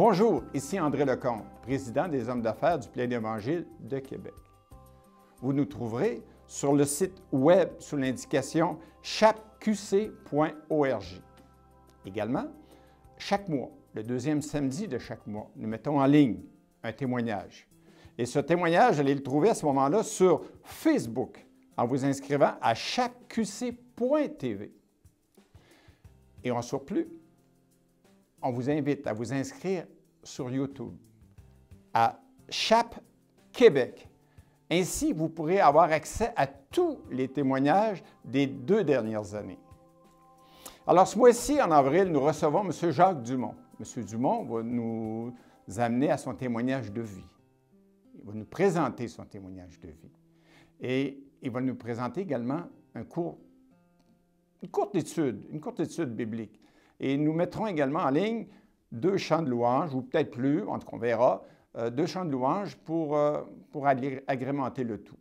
Bonjour, ici André Lecomte, président des Hommes d'affaires du Plein d'Évangile de Québec. Vous nous trouverez sur le site web sous l'indication chapqc.org. Également, chaque mois, le deuxième samedi de chaque mois, nous mettons en ligne un témoignage. Et ce témoignage, vous allez le trouver à ce moment-là sur Facebook en vous inscrivant à chapqc.tv. Et en surplus, on vous invite à vous inscrire sur YouTube à Chap Québec. Ainsi, vous pourrez avoir accès à tous les témoignages des 2 dernières années. Alors, ce mois-ci, en avril, nous recevons M. Jacques Dumont. M. Dumont va nous amener à son témoignage de vie. Il va nous présenter son témoignage de vie. Et il va nous présenter également une courte étude biblique. Et nous mettrons également en ligne 2 chants de louanges, ou peut-être plus, en tout cas on verra, 2 chants de louanges pour agrémenter le tout.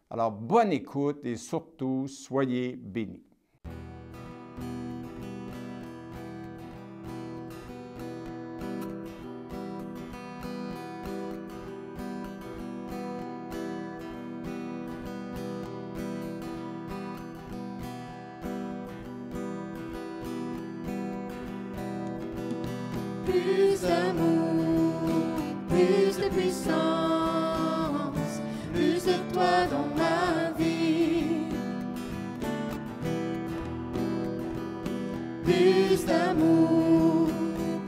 Alors, bonne écoute et surtout, soyez bénis. Plus d'amour, plus de puissance, plus de toi dans ma vie. Plus d'amour,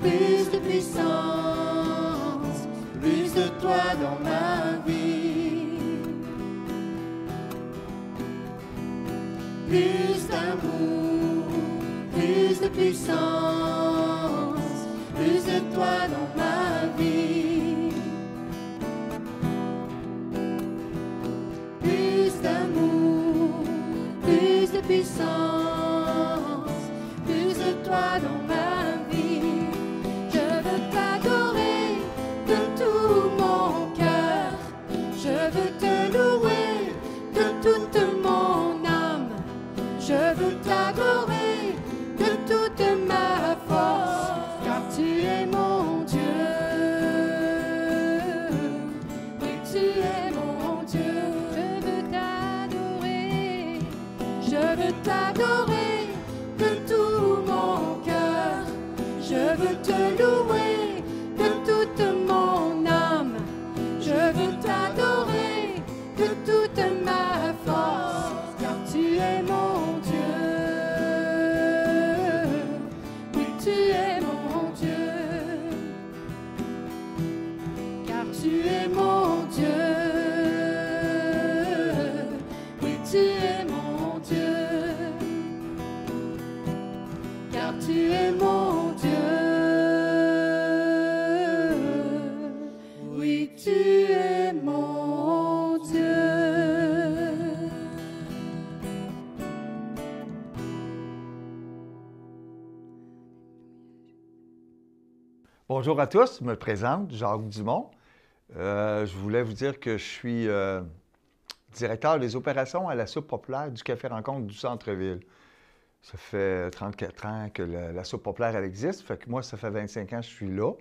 plus de puissance, plus de toi dans ma vie. Plus d'amour, plus de puissance, plus de toi dans ma vie. Plus d'amour, plus de puissance, plus de toi dans ma vie. Je veux t'adorer de tout mon cœur. Je veux te louer de toute mon âme. Je veux t'adorer de toute ma force. Car tu es mon Dieu, oui tu es mon Dieu. Je veux t'adorer de tout mon cœur. Je veux te louer de toute mon âme. Je veux t'adorer de toute ma force. Car tu es mon Dieu, oui tu es mon Dieu, car tu es mon Dieu, oui tu es mon Dieu, car tu es mon Dieu, oui tu es mon Dieu. Bonjour à tous, je me présente, Jacques Dumont. Je voulais vous dire que je suis directeur des opérations à la soupe populaire du Café Rencontre du Centre-Ville. Ça fait 34 ans que la soupe populaire elle existe, fait que moi, ça fait 25 ans que je suis là.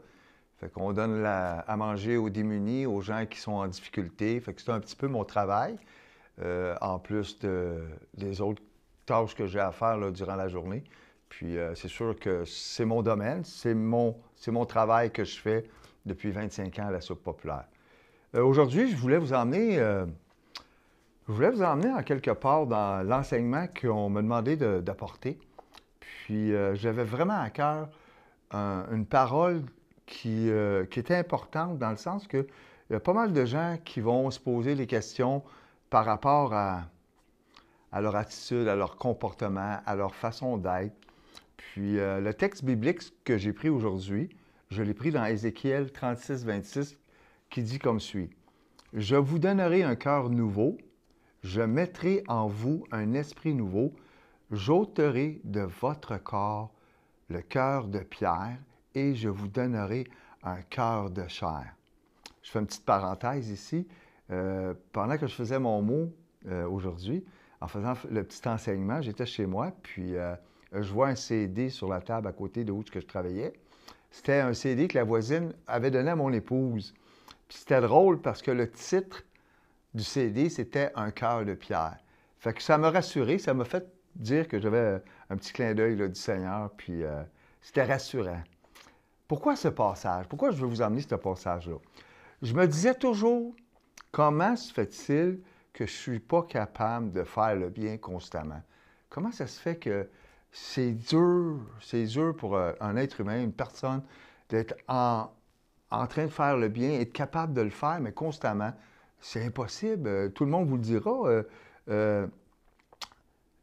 Fait qu'on donne à manger aux démunis, aux gens qui sont en difficulté. Fait que c'est un petit peu mon travail, en plus des autres tâches que j'ai à faire là, durant la journée. Puis c'est sûr que c'est mon domaine, c'est mon travail que je fais depuis 25 ans à la soupe populaire. Aujourd'hui, je voulais vous emmener en quelque part dans l'enseignement qu'on m'a demandé d'apporter. Puis j'avais vraiment à cœur une parole qui était importante dans le sens qu'il y a pas mal de gens qui vont se poser des questions par rapport à leur attitude, à leur comportement, à leur façon d'être. Puis le texte biblique que j'ai pris aujourd'hui, je l'ai pris dans Ézéchiel 36, 26, qui dit comme suit. « Je vous donnerai un cœur nouveau, je mettrai en vous un esprit nouveau, j'ôterai de votre corps le cœur de pierre et je vous donnerai un cœur de chair. » Je fais une petite parenthèse ici. Pendant que je faisais mon mot aujourd'hui, en faisant le petit enseignement, j'étais chez moi, puis je vois un CD sur la table à côté de où je travaillais. C'était un CD que la voisine avait donné à mon épouse. Puis c'était drôle parce que le titre du CD, c'était « Un cœur de pierre ». Fait que ça m'a rassuré, ça m'a fait dire que j'avais un petit clin d'œil du Seigneur, puis c'était rassurant. Pourquoi ce passage? Pourquoi je veux vous emmener ce passage-là? Je me disais toujours, comment se fait-il que je ne suis pas capable de faire le bien constamment? Comment ça se fait que c'est dur pour un être humain, une personne, d'être en train de faire le bien, être capable de le faire, mais constamment? C'est impossible. Tout le monde vous le dira.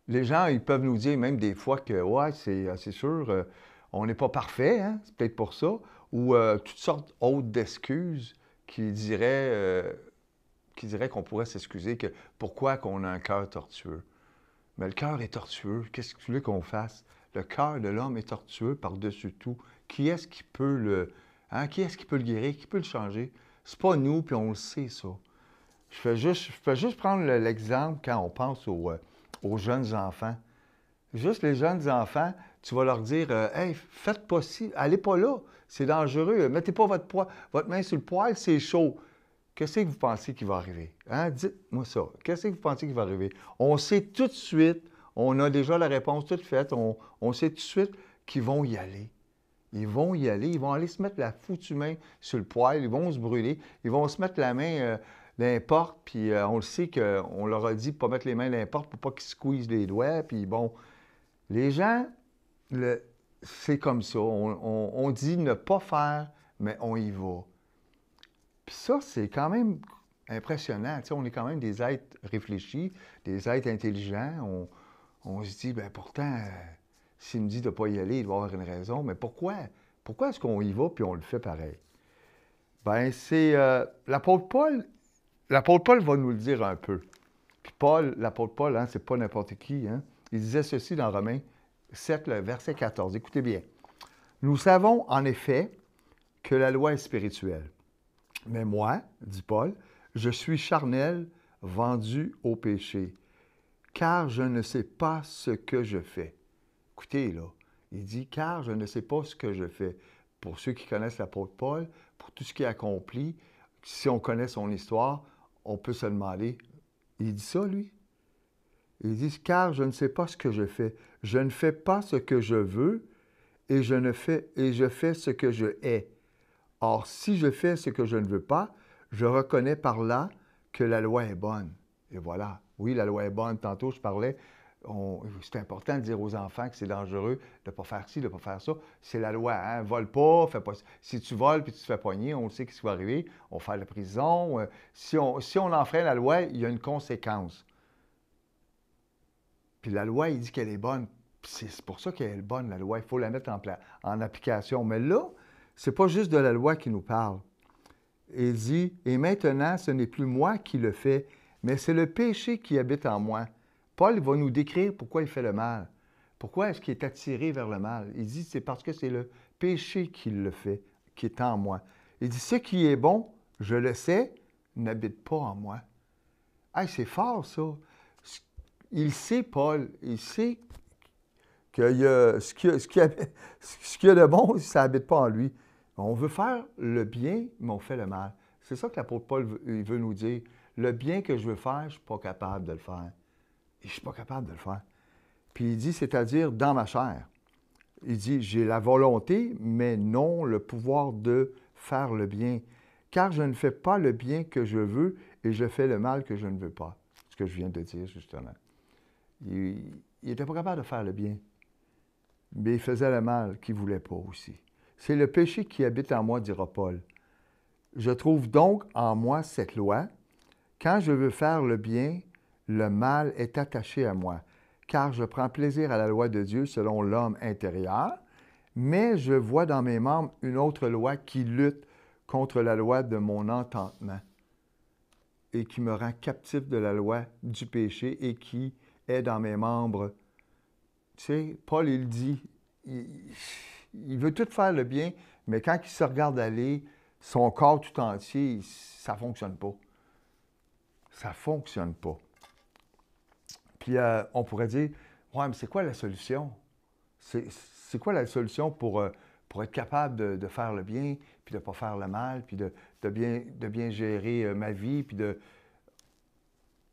Les gens, ils peuvent nous dire même des fois que, ouais, c'est sûr, on n'est pas parfait, hein? C'est peut-être pour ça. Ou toutes sortes autres d'excuses qui diraient qu'on pourrait s'excuser que pourquoi qu'on a un cœur tortueux. Mais le cœur est tortueux. Qu'est-ce que tu veux qu'on fasse? Le cœur de l'homme est tortueux par-dessus tout. Qui est-ce qui peut qui est-ce qui peut le guérir? Qui peut le changer? C'est pas nous, puis on le sait, ça. Je fais juste prendre l'exemple quand on pense aux jeunes enfants. Juste les jeunes enfants, tu vas leur dire hey, faites pas ci, allez pas là, c'est dangereux, mettez pas votre main sur le poêle, c'est chaud. Qu'est-ce que vous pensez qui va arriver? Hein? Dites-moi ça. Qu'est-ce que vous pensez qui va arriver? On sait tout de suite, on a déjà la réponse toute faite, on sait tout de suite qu'ils vont y aller. Ils vont y aller, ils vont aller se mettre la foutue main sur le poêle, ils vont se brûler, ils vont se mettre la main dans les portes, puis on le sait qu'on leur a dit de ne pas mettre les mains dans les portes pour pas qu'ils squeezent les doigts, puis bon. Les gens, c'est comme ça. On dit ne pas faire, mais on y va. Puis ça, c'est quand même impressionnant. Tu sais, on est quand même des êtres réfléchis, des êtres intelligents. On se dit, bien pourtant, s'il me dit de ne pas y aller, il doit avoir une raison. Mais pourquoi? Pourquoi est-ce qu'on y va puis on le fait pareil? Bien, c'est l'apôtre Paul. L'apôtre Paul va nous le dire un peu. Puis l'apôtre Paul, hein, c'est pas n'importe qui. Hein? Il disait ceci dans Romains 7, le verset 14. Écoutez bien. Nous savons en effet que la loi est spirituelle. Mais moi, dit Paul, je suis charnel, vendu au péché, car je ne sais pas ce que je fais. Écoutez, là, il dit, car je ne sais pas ce que je fais. Pour ceux qui connaissent l'apôtre Paul, pour tout ce qu'il a accompli, si on connaît son histoire, on peut se demander, il dit ça, lui? Il dit, car je ne sais pas ce que je fais. Je ne fais pas ce que je veux et je fais ce que je hais. Or, si je fais ce que je ne veux pas, je reconnais par là que la loi est bonne. Et voilà. Oui, la loi est bonne. Tantôt, je parlais, c'est important de dire aux enfants que c'est dangereux de ne pas faire ci, de ne pas faire ça. C'est la loi, hein? Vole pas, fais pas. Si tu voles puis tu te fais pogner, on sait ce qui va arriver. On va faire la prison. Si on enfreint la loi, il y a une conséquence. Puis la loi, il dit qu'elle est bonne. C'est pour ça qu'elle est bonne, la loi. Il faut la mettre en application. Mais là, c'est pas juste de la loi qui nous parle. Il dit, « Et maintenant, ce n'est plus moi qui le fais, mais c'est le péché qui habite en moi. » Paul va nous décrire pourquoi il fait le mal. Pourquoi est-ce qu'il est attiré vers le mal? Il dit, c'est parce que c'est le péché qui le fait, qui est en moi. Il dit, ce qui est bon, je le sais, n'habite pas en moi. Hey, c'est fort, ça. Il sait, Paul, il sait qu'il y a ce qu'il y a de bon, ça n'habite pas en lui. On veut faire le bien, mais on fait le mal. C'est ça que l'apôtre Paul veut nous dire. Le bien que je veux faire, je ne suis pas capable de le faire. Et je ne suis pas capable de le faire. Puis il dit, c'est-à-dire dans ma chair. Il dit, j'ai la volonté, mais non le pouvoir de faire le bien. Car je ne fais pas le bien que je veux et je fais le mal que je ne veux pas. Ce que je viens de dire, justement. Il n'était pas capable de faire le bien. Mais il faisait le mal qu'il ne voulait pas aussi. C'est le péché qui habite en moi, dira Paul. Je trouve donc en moi cette loi. Quand je veux faire le bien, le mal est attaché à moi. Car je prends plaisir à la loi de Dieu selon l'homme intérieur, mais je vois dans mes membres une autre loi qui lutte contre la loi de mon entendement et qui me rend captif de la loi du péché et qui est dans mes membres. Tu sais, Paul, il dit, il veut tout faire le bien, mais quand il se regarde aller, son corps tout entier, ça ne fonctionne pas. Ça ne fonctionne pas. Puis on pourrait dire, ouais, mais c'est quoi la solution? C'est quoi la solution pour pour être capable de faire le bien, puis de ne pas faire le mal, puis de bien gérer ma vie, puis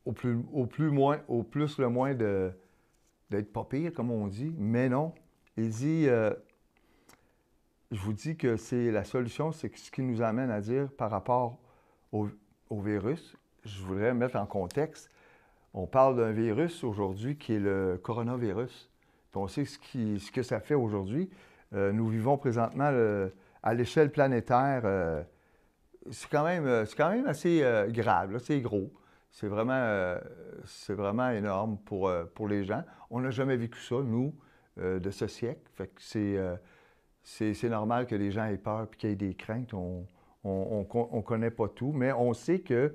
au plus le moins d'être pas pire, comme on dit. Mais non, il dit, je vous dis que c'est la solution, c'est ce qui nous amène à dire par rapport au virus. Je voudrais mettre en contexte. On parle d'un virus aujourd'hui qui est le coronavirus. Puis on sait ce que ça fait aujourd'hui. Nous vivons présentement à l'échelle planétaire. C'est quand même assez grave, là, c'est gros. C'est vraiment énorme pour les gens. On n'a jamais vécu ça, nous, de ce siècle. Fait que c'est normal que les gens aient peur et qu'il y ait des craintes. On ne connaît pas tout, mais on sait que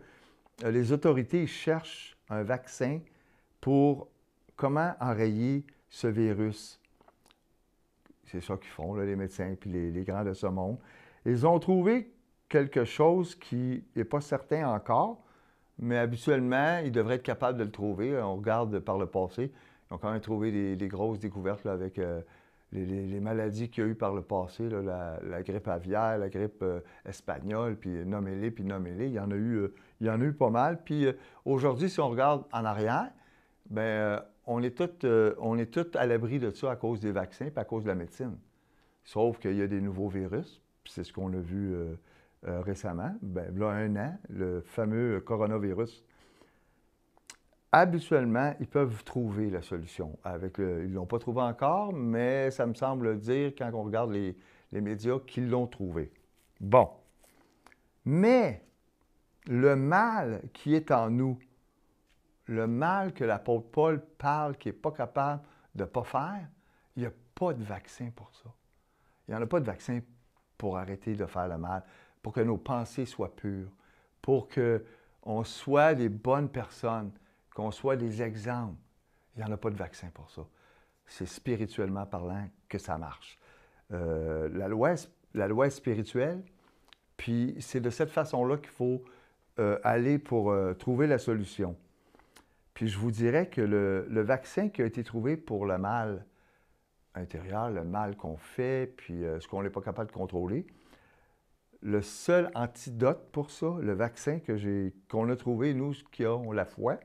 les autorités cherchent un vaccin pour comment enrayer ce virus. C'est ça qu'ils font, là, les médecins et les grands de ce monde. Ils ont trouvé quelque chose qui n'est pas certain encore, mais habituellement, ils devraient être capables de le trouver. On regarde par le passé, ils ont quand même trouvé des grosses découvertes là, avec les maladies qu'il y a eu par le passé, là, la grippe aviaire, la grippe espagnole, puis nommez-les, Il y en a eu pas mal. Puis aujourd'hui, si on regarde en arrière, bien, on est tous à l'abri de ça à cause des vaccins et à cause de la médecine. Sauf qu'il y a des nouveaux virus, puis c'est ce qu'on a vu récemment, bien, là, 1 an, le fameux coronavirus. Habituellement, ils peuvent trouver la solution. Ils ne l'ont pas trouvé encore, mais ça me semble dire, quand on regarde les médias, qu'ils l'ont trouvé. Bon. Mais le mal qui est en nous, le mal que l'apôtre Paul parle, qui n'est pas capable de ne pas faire, il n'y a pas de vaccin pour ça. Il n'y en a pas de vaccin pour arrêter de faire le mal, pour que nos pensées soient pures, pour qu'on soit des bonnes personnes, qu'on soit des exemples. Il n'y en a pas de vaccin pour ça. C'est spirituellement parlant que ça marche. La loi est spirituelle, puis c'est de cette façon-là qu'il faut aller pour trouver la solution. Puis je vous dirais que le vaccin qui a été trouvé pour le mal intérieur, le mal qu'on fait, puis ce qu'on n'est pas capable de contrôler, le seul antidote pour ça, le vaccin qu'on a trouvé, nous, qui avons la foi,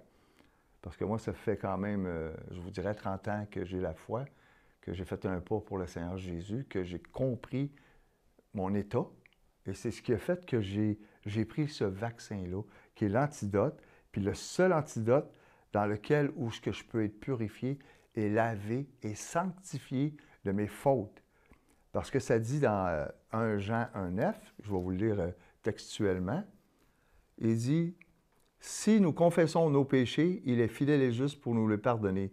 parce que moi, ça fait quand même, je vous dirais, 30 ans que j'ai la foi, que j'ai fait un pas pour le Seigneur Jésus, que j'ai compris mon état. Et c'est ce qui a fait que j'ai pris ce vaccin-là, qui est l'antidote. Puis le seul antidote dans lequel où je peux être purifié et lavé et sanctifié de mes fautes. Parce que ça dit dans 1 Jean 1,9, je vais vous le lire textuellement, il dit « Si nous confessons nos péchés, il est fidèle et juste pour nous les pardonner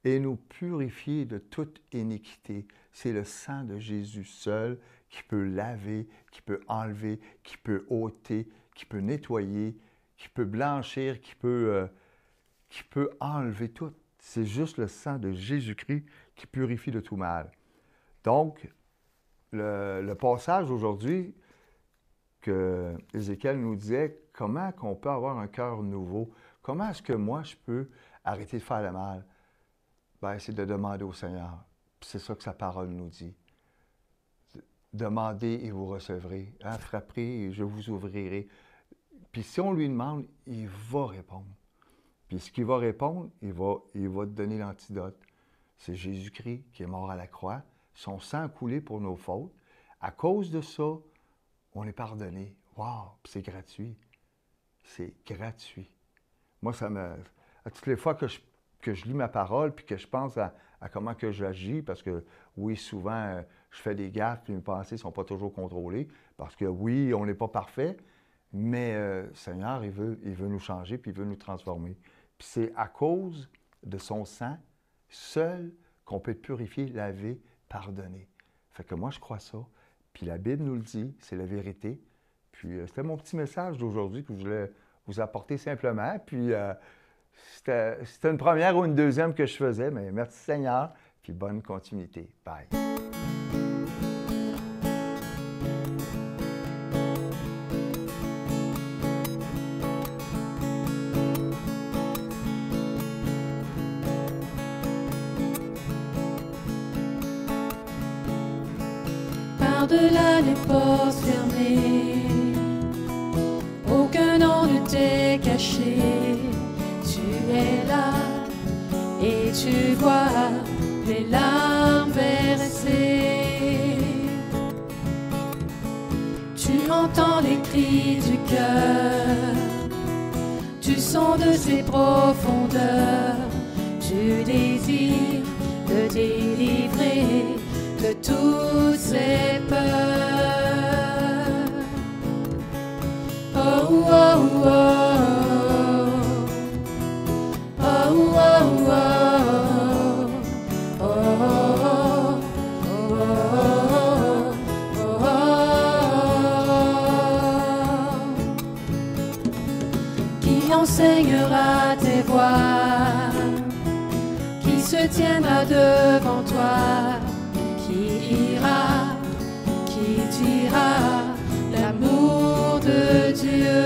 et nous purifier de toute iniquité. » C'est le sang de Jésus seul qui peut laver, qui peut enlever, qui peut ôter, qui peut nettoyer, qui peut blanchir, qui peut enlever tout. C'est juste le sang de Jésus-Christ qui purifie de tout mal. Donc, le passage aujourd'hui que Ézéchiel nous disait, comment qu'on peut avoir un cœur nouveau? Comment est-ce que moi, je peux arrêter de faire le mal? Bien, c'est de demander au Seigneur. C'est ça que sa parole nous dit. Demandez et vous recevrez. Hein? Frapperez et je vous ouvrirai. Puis si on lui demande, il va répondre. Puis ce qu'il va répondre, il va te donner l'antidote. C'est Jésus-Christ qui est mort à la croix. Son sang a coulé pour nos fautes. À cause de ça, on est pardonné. Wow! Puis c'est gratuit. C'est gratuit. Moi, à toutes les fois que je lis ma parole puis que je pense à comment que j'agis, parce que oui, souvent, je fais des gaffes puis mes pensées ne sont pas toujours contrôlées, parce que oui, on n'est pas parfait, mais Seigneur, il veut nous changer puis il veut nous transformer. Puis c'est à cause de son sang seul qu'on peut être purifié, lavé, pardonné. Fait que moi, je crois ça. Puis la Bible nous le dit, c'est la vérité. Puis c'était mon petit message d'aujourd'hui que je voulais vous apporter simplement. Puis c'était une première ou une deuxième que je faisais, mais merci Seigneur, puis bonne continuité. Bye. par-delà les portes fermées, aucun nom ne t'est caché. Tu es là et tu vois les larmes versées. Tu entends les cris du cœur, tu sondes ses profondeurs. Tu désires te délivrer de toutes ces peurs. Oh, oh, oh, oh, oh, oh, oh, oh, oh. Qui enseignera tes voies, qui se tiendra devant toi, qui ira, qui dira l'amour de Dieu,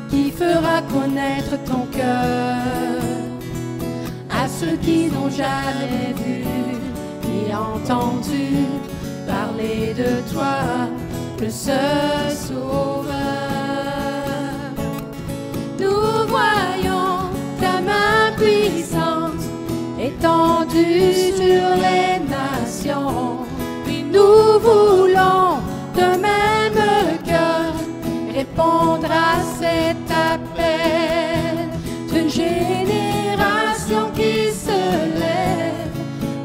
qui fera connaître ton cœur à ceux qui n'ont jamais vu ni entendu parler de toi, le seul Sauveur. Nous voyons ta main puissante étendue sur les nations, puis nous voulons d'un même cœur répondre à cet appel d'une génération qui se lève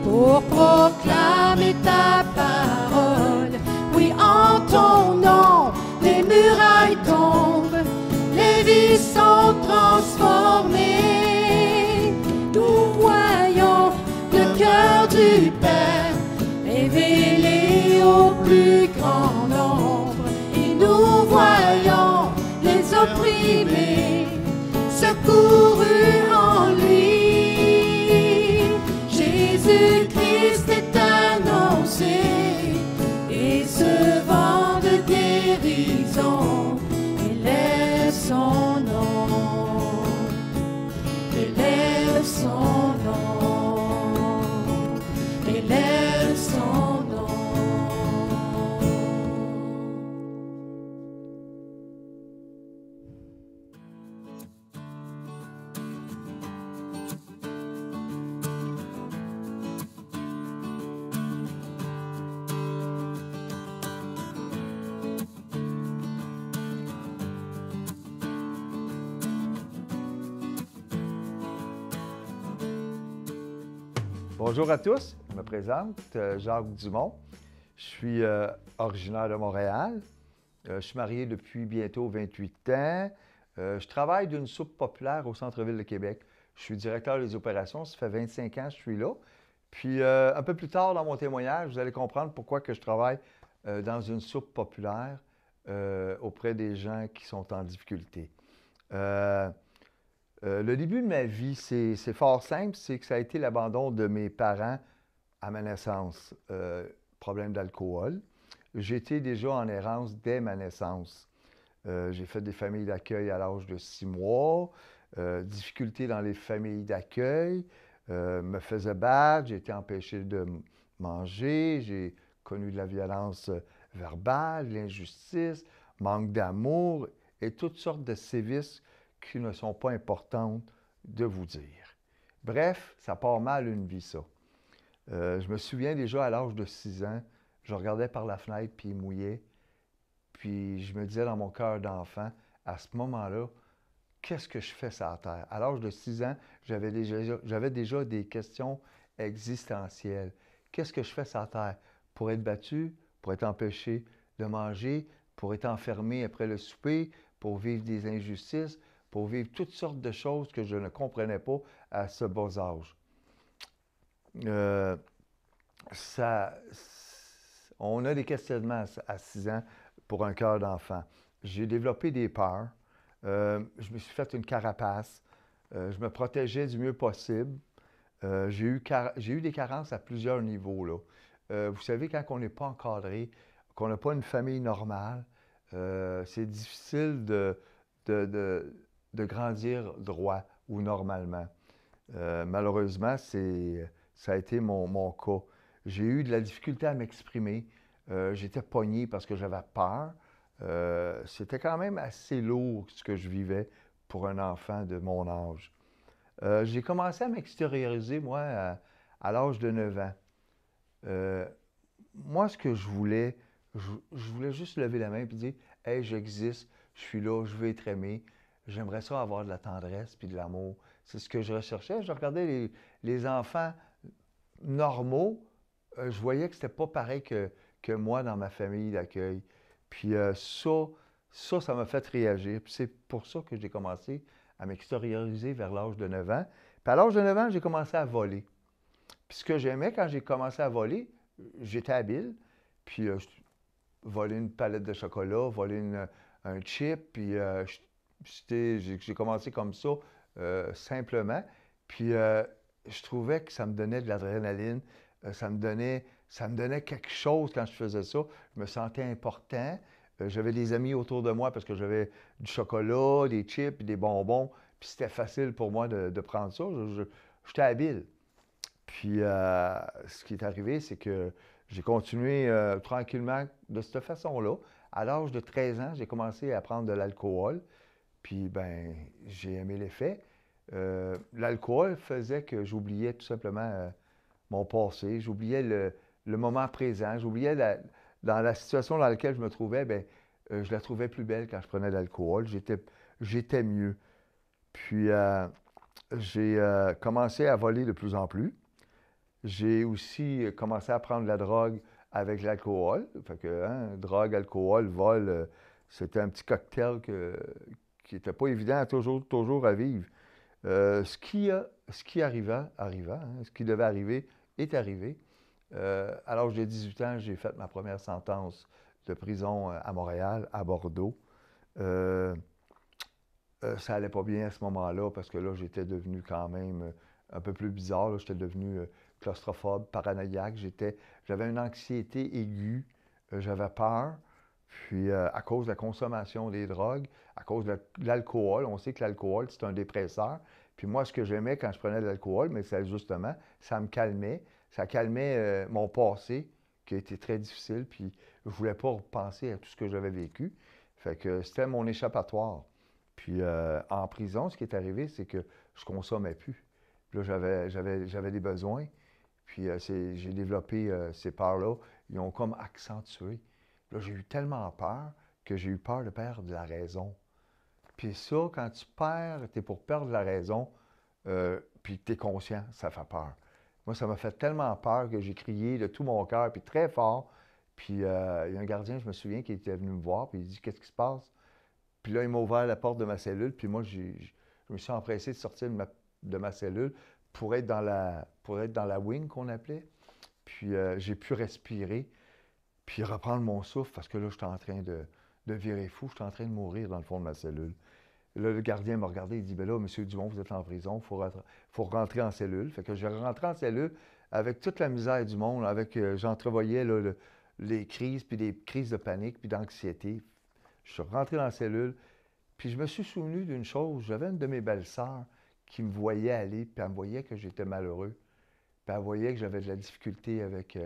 pour proclamer ta parole. Oui, en ton nom, les murailles tombent, les vies sont transformées. Nous voyons le cœur du Père révélé au plus grand nombre, et nous voyons les opprimés secourus en lui. Jésus-Christ est annoncé, et ce vent de guérison élève son nom, élève son nom, élève son nom. Bonjour à tous, je me présente, Jacques Dumont. Je suis originaire de Montréal. Je suis marié depuis bientôt 28 ans. Je travaille d'une soupe populaire au centre-ville de Québec. Je suis directeur des opérations, ça fait 25 ans que je suis là. Puis un peu plus tard dans mon témoignage, vous allez comprendre pourquoi que je travaille dans une soupe populaire auprès des gens qui sont en difficulté. Le début de ma vie, c'est fort simple, c'est que ça a été l'abandon de mes parents à ma naissance. Problème d'alcool. J'étais déjà en errance dès ma naissance. J'ai fait des familles d'accueil à l'âge de 6 mois, difficultés dans les familles d'accueil, me faisais battre, j'ai été empêché de manger, j'ai connu de la violence verbale, de l'injustice, manque d'amour et toutes sortes de sévices qui ne sont pas importantes de vous dire. Bref, ça part mal une vie, ça. Je me souviens déjà à l'âge de 6 ans, je regardais par la fenêtre puis il mouillait. Puis je me disais dans mon cœur d'enfant, à ce moment-là, qu'est-ce que je fais sur la terre? À l'âge de 6 ans, j'avais déjà des questions existentielles. Qu'est-ce que je fais sur la terre? Pour être battu, pour être empêché de manger, pour être enfermé après le souper, pour vivre des injustices, pour vivre toutes sortes de choses que je ne comprenais pas à ce bas âge. On a des questionnements à 6 ans pour un cœur d'enfant. J'ai développé des peurs. Je me suis fait une carapace. Je me protégeais du mieux possible. J'ai eu des carences à plusieurs niveaux, là. Vous savez, quand on n'est pas encadré, qu'on n'a pas une famille normale, c'est difficile de grandir droit ou normalement. Malheureusement, ça a été mon cas. J'ai eu de la difficulté à m'exprimer. J'étais pogné parce que j'avais peur. C'était quand même assez lourd ce que je vivais pour un enfant de mon âge. J'ai commencé à m'extérioriser, moi, à l'âge de 9 ans. Euh, Moi, ce que je voulais, je voulais juste lever la main et dire, hey, j'existe, je suis là, je veux être aimé. J'aimerais ça avoir de la tendresse puis de l'amour. C'est ce que je recherchais. Je regardais les enfants normaux. Je voyais que c'était pas pareil que moi dans ma famille d'accueil. Puis ça m'a fait réagir. Puis c'est pour ça que j'ai commencé à m'extérioriser vers l'âge de 9 ans. Puis à l'âge de 9 ans, j'ai commencé à voler. Puis ce que j'aimais quand j'ai commencé à voler, j'étais habile. Puis voler une palette de chocolat, voler un chip. Puis j'ai commencé comme ça, simplement. Puis je trouvais que ça me donnait de l'adrénaline. Ça me donnait quelque chose quand je faisais ça. Je me sentais important. J'avais des amis autour de moi parce que j'avais du chocolat, des chips, des bonbons. Puis c'était facile pour moi de prendre ça. J'étais habile. Puis, ce qui est arrivé, c'est que j'ai continué tranquillement de cette façon-là. À l'âge de 13 ans, j'ai commencé à prendre de l'alcool. Puis, ben, j'ai aimé l'effet. L'alcool faisait que j'oubliais tout simplement mon passé. J'oubliais le moment présent. Dans la situation dans laquelle je me trouvais, ben, je la trouvais plus belle quand je prenais de l'alcool. J'étais mieux. Puis, j'ai commencé à voler de plus en plus. J'ai aussi commencé à prendre de la drogue avec l'alcool. Fait que, hein, drogue, alcool, vol, c'était un petit cocktail qui n'était pas évident toujours à vivre. Ce qui arriva. Hein. Ce qui devait arriver est arrivé. À l'âge de 18 ans, j'ai fait ma première sentence de prison à Montréal, à Bordeaux. Ça allait pas bien à ce moment-là parce que là, j'étais devenu quand même un peu plus bizarre. Là. J'étais devenu claustrophobe, paranoïaque. J'avais une anxiété aiguë. J'avais peur. Puis, à cause de la consommation des drogues, à cause de l'alcool, on sait que l'alcool, c'est un dépresseur. Puis moi, ce que j'aimais quand je prenais de l'alcool, mais c'est justement, ça me calmait. Ça calmait mon passé, qui a été très difficile. Puis, je voulais pas repenser à tout ce que j'avais vécu. Fait que c'était mon échappatoire. Puis, en prison, ce qui est arrivé, c'est que je consommais plus. Puis là, j'avais des besoins. Puis j'ai développé ces peurs-là. Ils ont comme accentué. Là, j'ai eu tellement peur que j'ai eu peur de perdre la raison. Puis ça, quand tu perds, tu es pour perdre la raison, puis tu es conscient, ça fait peur. Moi, ça m'a fait tellement peur que j'ai crié de tout mon cœur, puis très fort. Puis il y a un gardien, je me souviens, qui était venu me voir, puis il dit « Qu'est-ce qui se passe? » Puis là, il m'a ouvert la porte de ma cellule, puis moi, je me suis empressé de sortir de ma cellule pour être dans la wing qu'on appelait. Puis j'ai pu respirer, puis reprendre mon souffle, parce que là, j'étais en train de virer fou, j'étais en train de mourir dans le fond de ma cellule. Et là, le gardien m'a regardé, il dit « Ben là, M. Dumont, vous êtes en prison, il faut rentrer en cellule. » Fait que j'ai rentré en cellule avec toute la misère du monde, j'entrevoyais là, les crises, puis des crises de panique, puis d'anxiété. Je suis rentré dans la cellule, puis je me suis souvenu d'une chose. J'avais une de mes belles-sœurs qui me voyait aller, puis elle me voyait que j'étais malheureux. Puis elle voyait que j'avais de la difficulté avec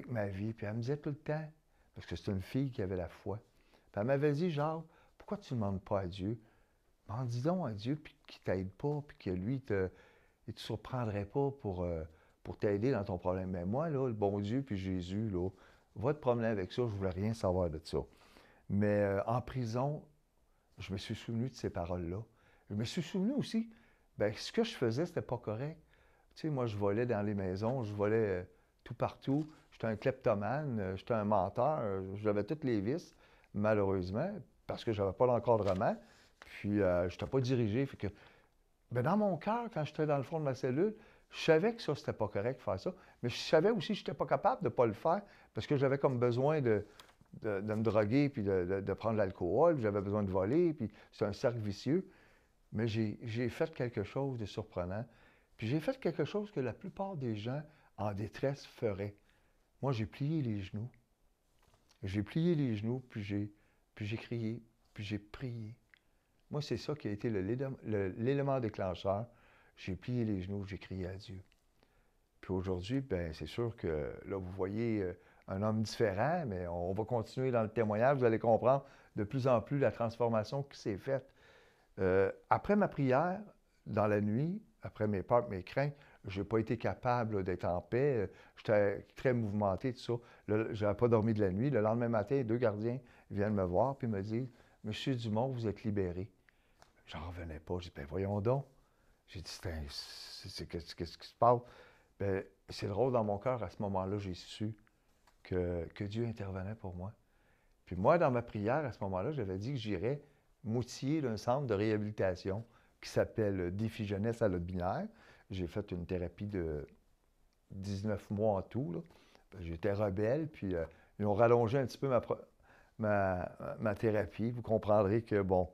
ma vie. Puis elle me disait tout le temps, parce que c'est une fille qui avait la foi. Puis elle m'avait dit, genre, pourquoi tu ne demandes pas à Dieu? Ben, dis donc à Dieu puis qu'il ne t'aide pas, puis que lui, il te surprendrait pas pour t'aider dans ton problème. Mais moi, là, le bon Dieu puis Jésus, là, va te promener avec ça, je ne voulais rien savoir de ça. Mais en prison, je me suis souvenu de ces paroles-là. Je me suis souvenu aussi, bien, ce que je faisais, c'était pas correct. Tu sais, moi, je volais dans les maisons, je volais tout partout. J'étais un kleptomane, j'étais un menteur, j'avais toutes les vices, malheureusement, parce que j'avais pas l'encadrement. Puis, je n'étais pas dirigé. Fait que, ben, dans mon cœur, quand j'étais dans le fond de ma cellule, je savais que ça, c'était pas correct de faire ça. Mais je savais aussi que je n'étais pas capable de ne pas le faire parce que j'avais comme besoin de me droguer puis de prendre l'alcool. J'avais besoin de voler. Puis c'est un cercle vicieux. Mais j'ai fait quelque chose de surprenant. Puis j'ai fait quelque chose que la plupart des gens en détresse feraient. Moi, j'ai plié les genoux. J'ai plié les genoux, puis j'ai crié, puis j'ai prié. Moi, c'est ça qui a été l'élément déclencheur. J'ai plié les genoux, j'ai crié à Dieu. Puis aujourd'hui, bien, c'est sûr que là, vous voyez un homme différent, mais on va continuer dans le témoignage. Vous allez comprendre de plus en plus la transformation qui s'est faite. Après ma prière, dans la nuit, après mes peurs, mes craintes, je n'ai pas été capable là, d'être en paix. J'étais très mouvementé, tout ça. Je n'avais pas dormi de la nuit. Le lendemain matin, 2 gardiens viennent me voir puis me disent « Monsieur Dumont, vous êtes libéré. » J'en revenais pas. J'ai dit « Ben voyons donc. » J'ai dit « Qu'est-ce qui se passe? » Ben, c'est drôle, dans mon cœur, à ce moment-là, j'ai su que Dieu intervenait pour moi. Puis moi, dans ma prière, à ce moment-là, j'avais dit que j'irais m'outiller d'un centre de réhabilitation qui s'appelle Défi Jeunesse à l'Aude-Binaire. J'ai fait une thérapie de 19 mois en tout, là. J'étais rebelle, puis ils ont rallongé un petit peu ma thérapie. Vous comprendrez que, bon,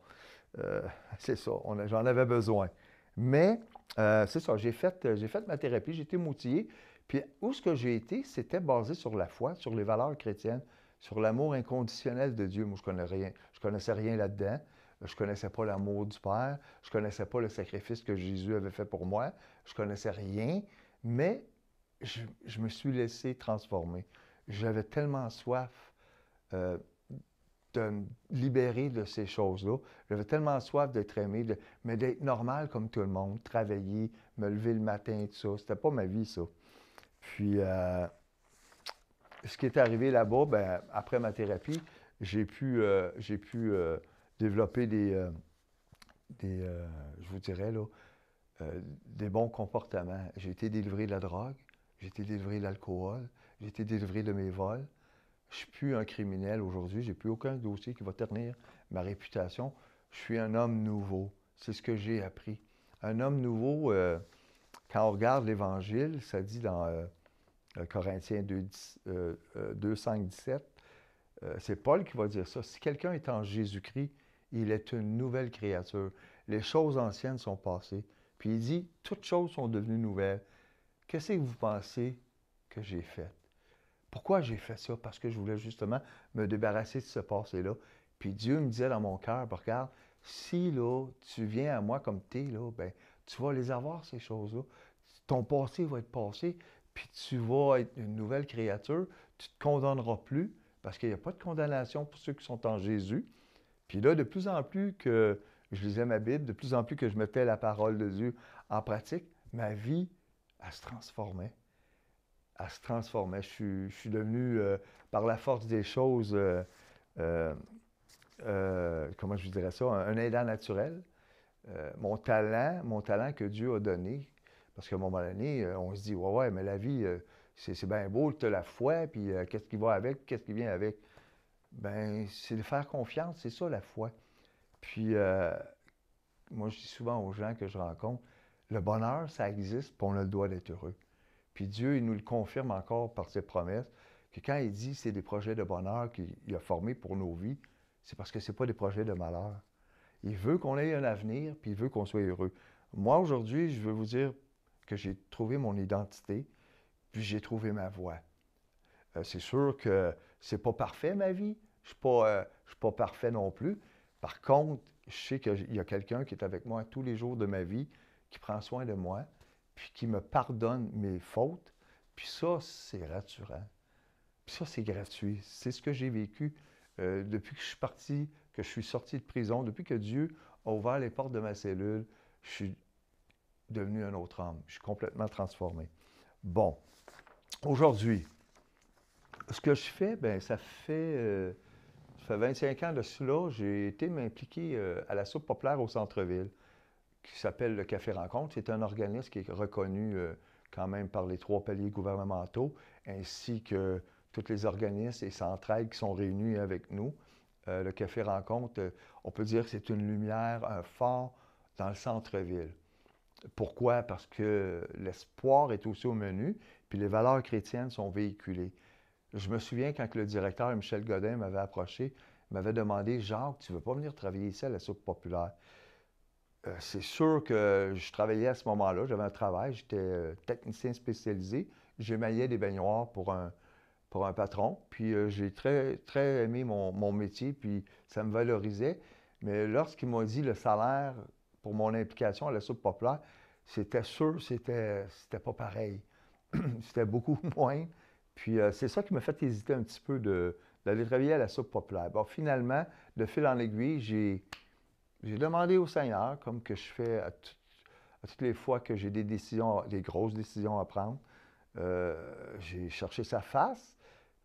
c'est ça, j'en avais besoin. Mais, c'est ça, j'ai fait ma thérapie, j'ai été m'outiller. Puis où ce que j'ai été, c'était basé sur la foi, sur les valeurs chrétiennes, sur l'amour inconditionnel de Dieu. Moi, je connaissais rien là-dedans. Je ne connaissais pas l'amour du Père. Je ne connaissais pas le sacrifice que Jésus avait fait pour moi. Je ne connaissais rien. Mais je me suis laissé transformer. J'avais tellement soif de me libérer de ces choses-là. J'avais tellement soif d'être aimé, mais d'être normal comme tout le monde, travailler, me lever le matin, tout ça. C'était pas ma vie, ça. Puis, ce qui est arrivé là-bas, ben, après ma thérapie, j'ai pu développer je vous dirais, là, des bons comportements. J'ai été délivré de la drogue, j'ai été délivré de l'alcool, j'ai été délivré de mes vols. Je ne suis plus un criminel aujourd'hui, je n'ai plus aucun dossier qui va ternir ma réputation. Je suis un homme nouveau. C'est ce que j'ai appris. Un homme nouveau, quand on regarde l'Évangile, ça dit dans Corinthiens 2, 5, 17, c'est Paul qui va dire ça. Si quelqu'un est en Jésus-Christ, il est une nouvelle créature. Les choses anciennes sont passées. Puis il dit, toutes choses sont devenues nouvelles. Qu'est-ce que vous pensez que j'ai fait? Pourquoi j'ai fait ça? Parce que je voulais justement me débarrasser de ce passé-là. Puis Dieu me disait dans mon cœur, regarde, si là, tu viens à moi comme tu es, là, ben, tu vas les avoir, ces choses-là. Ton passé va être passé, puis tu vas être une nouvelle créature. Tu ne te condamneras plus, parce qu'il n'y a pas de condamnation pour ceux qui sont en Jésus. Puis là, de plus en plus que je lisais ma Bible, de plus en plus que je mettais la parole de Dieu en pratique, ma vie, elle se transformait. Elle se transformait. Je suis devenu, par la force des choses, comment je dirais ça, un aidant naturel. Mon talent que Dieu a donné, parce qu'à un moment donné, on se dit, ouais, mais la vie, c'est bien beau, tu as la foi, puis qu'est-ce qui va avec, qu'est-ce qui vient avec? Ben, c'est de faire confiance, c'est ça la foi. Puis, moi, je dis souvent aux gens que je rencontre, le bonheur, ça existe, puis on a le droit d'être heureux. Puis Dieu, il nous le confirme encore par ses promesses, que quand il dit que c'est des projets de bonheur qu'il a formés pour nos vies, c'est parce que ce n'est pas des projets de malheur. Il veut qu'on ait un avenir, puis il veut qu'on soit heureux. Moi, aujourd'hui, je veux vous dire que j'ai trouvé mon identité, puis j'ai trouvé ma voie. C'est sûr que c'est pas parfait, ma vie. Je ne suis pas parfait non plus. Par contre, je sais qu'il y a quelqu'un qui est avec moi tous les jours de ma vie, qui prend soin de moi, puis qui me pardonne mes fautes. Puis ça, c'est rassurant. Puis ça, c'est gratuit. C'est ce que j'ai vécu depuis que je suis parti, que je suis sorti de prison, depuis que Dieu a ouvert les portes de ma cellule, je suis devenu un autre homme. Je suis complètement transformé. Bon, aujourd'hui, ce que je fais, bien, ça fait 25 ans de cela, j'ai été m'impliquer à la soupe populaire au centre-ville, qui s'appelle le Café Rencontre. C'est un organisme qui est reconnu quand même par les 3 paliers gouvernementaux, ainsi que tous les organismes et centrales qui sont réunis avec nous. Le Café Rencontre, on peut dire que c'est une lumière, un phare dans le centre-ville. Pourquoi? Parce que l'espoir est aussi au menu, puis les valeurs chrétiennes sont véhiculées. Je me souviens quand le directeur Michel Godin m'avait approché, il m'avait demandé « Jacques, tu ne veux pas venir travailler ici à la soupe populaire? » C'est sûr que je travaillais à ce moment-là, j'avais un travail, j'étais technicien spécialisé, j'émaillais des baignoires pour un patron, puis j'ai très, très aimé mon métier, puis ça me valorisait. Mais lorsqu'il m'a dit le salaire pour mon implication à la soupe populaire, c'était sûr, c'était pas pareil. c'était beaucoup moins. Puis c'est ça qui m'a fait hésiter un petit peu d'aller travailler à la soupe populaire. Bon, finalement, de fil en aiguille, j'ai demandé au Seigneur, comme que je fais à toutes les fois que j'ai des décisions, des grosses décisions à prendre. J'ai cherché sa face,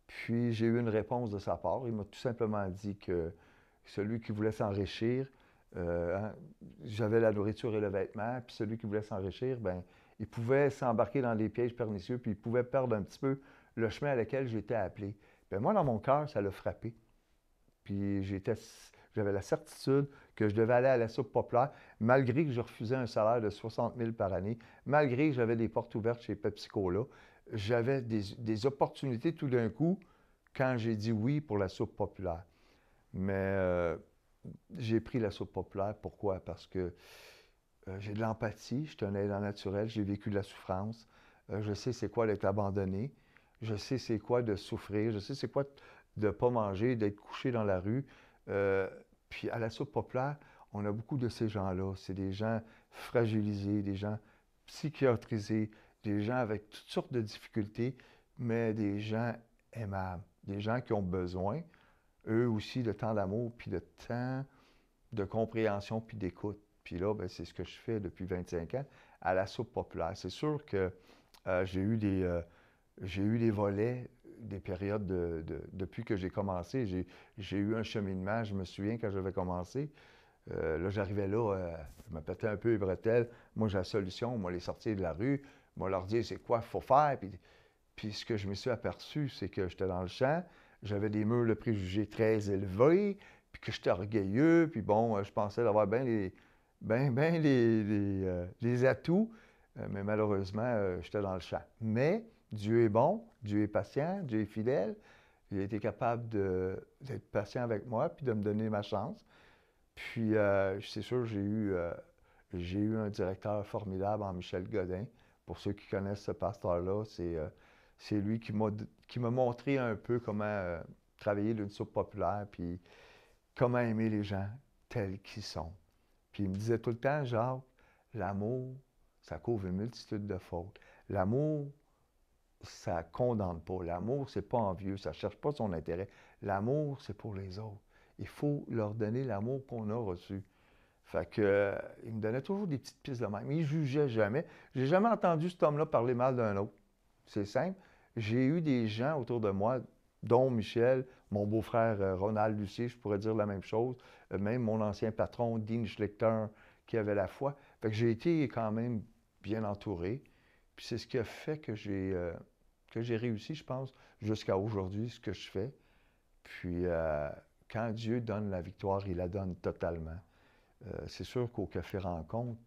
puis j'ai eu une réponse de sa part. Il m'a tout simplement dit que celui qui voulait s'enrichir, j'avais la nourriture et le vêtement, puis celui qui voulait s'enrichir, ben, il pouvait s'embarquer dans des pièges pernicieux, puis il pouvait perdre un petit peu le chemin à lequel j'étais appelé. Bien, moi, dans mon cœur, ça l'a frappé. Puis j'avais la certitude que je devais aller à la soupe populaire, malgré que je refusais un salaire de 60 000 par année, malgré que j'avais des portes ouvertes chez PepsiCo. J'avais des opportunités tout d'un coup quand j'ai dit oui pour la soupe populaire. Mais j'ai pris la soupe populaire. Pourquoi? Parce que j'ai de l'empathie, je suis un aidant naturel, j'ai vécu de la souffrance, je sais c'est quoi d'être abandonné, je sais c'est quoi de souffrir, je sais c'est quoi de ne pas manger, d'être couché dans la rue. Puis à la soupe populaire, on a beaucoup de ces gens-là. C'est des gens fragilisés, des gens psychiatrisés, des gens avec toutes sortes de difficultés, mais des gens aimables, des gens qui ont besoin, eux aussi, de temps d'amour, puis de temps de compréhension, puis d'écoute. Puis là, ben, c'est ce que je fais depuis 25 ans à la soupe populaire. C'est sûr que j'ai eu des volets, des périodes depuis que j'ai commencé. J'ai eu un cheminement. Je me souviens quand j'avais commencé, là, j'arrivais là, je me pétais un peu les bretelles. Moi, j'ai la solution. Moi, les sortir de la rue, moi, leur dire c'est quoi il faut faire. Puis ce que je me suis aperçu, c'est que j'étais dans le champ, j'avais des murs de préjugés très élevés, puis que j'étais orgueilleux, puis bon, je pensais d'avoir bien les atouts, mais malheureusement, j'étais dans le champ. Mais Dieu est bon, Dieu est patient, Dieu est fidèle. Il a été capable d'être patient avec moi, puis de me donner ma chance. Puis, c'est sûr, j'ai eu un directeur formidable en Michel Godin. Pour ceux qui connaissent ce pasteur-là, c'est lui qui m'a montré un peu comment travailler d'une soupe populaire, puis comment aimer les gens tels qu'ils sont. Puis il me disait tout le temps, Jacques, l'amour, ça couvre une multitude de fautes. L'amour, ça condamne pas. L'amour, c'est pas envieux, ça cherche pas son intérêt. L'amour, c'est pour les autres. Il faut leur donner l'amour qu'on a reçu. Fait que, il me donnait toujours des petites pistes de même. Il jugeait jamais. J'ai jamais entendu cet homme-là parler mal d'un autre. C'est simple. J'ai eu des gens autour de moi, dont Michel, mon beau-frère Ronald Lucier, je pourrais dire la même chose, même mon ancien patron, Dean Schlichter, qui avait la foi. Fait que j'ai été quand même bien entouré. Puis c'est ce qui a fait que j'ai réussi, je pense, jusqu'à aujourd'hui, ce que je fais. Puis quand Dieu donne la victoire, il la donne totalement. C'est sûr qu'au Café Rencontre,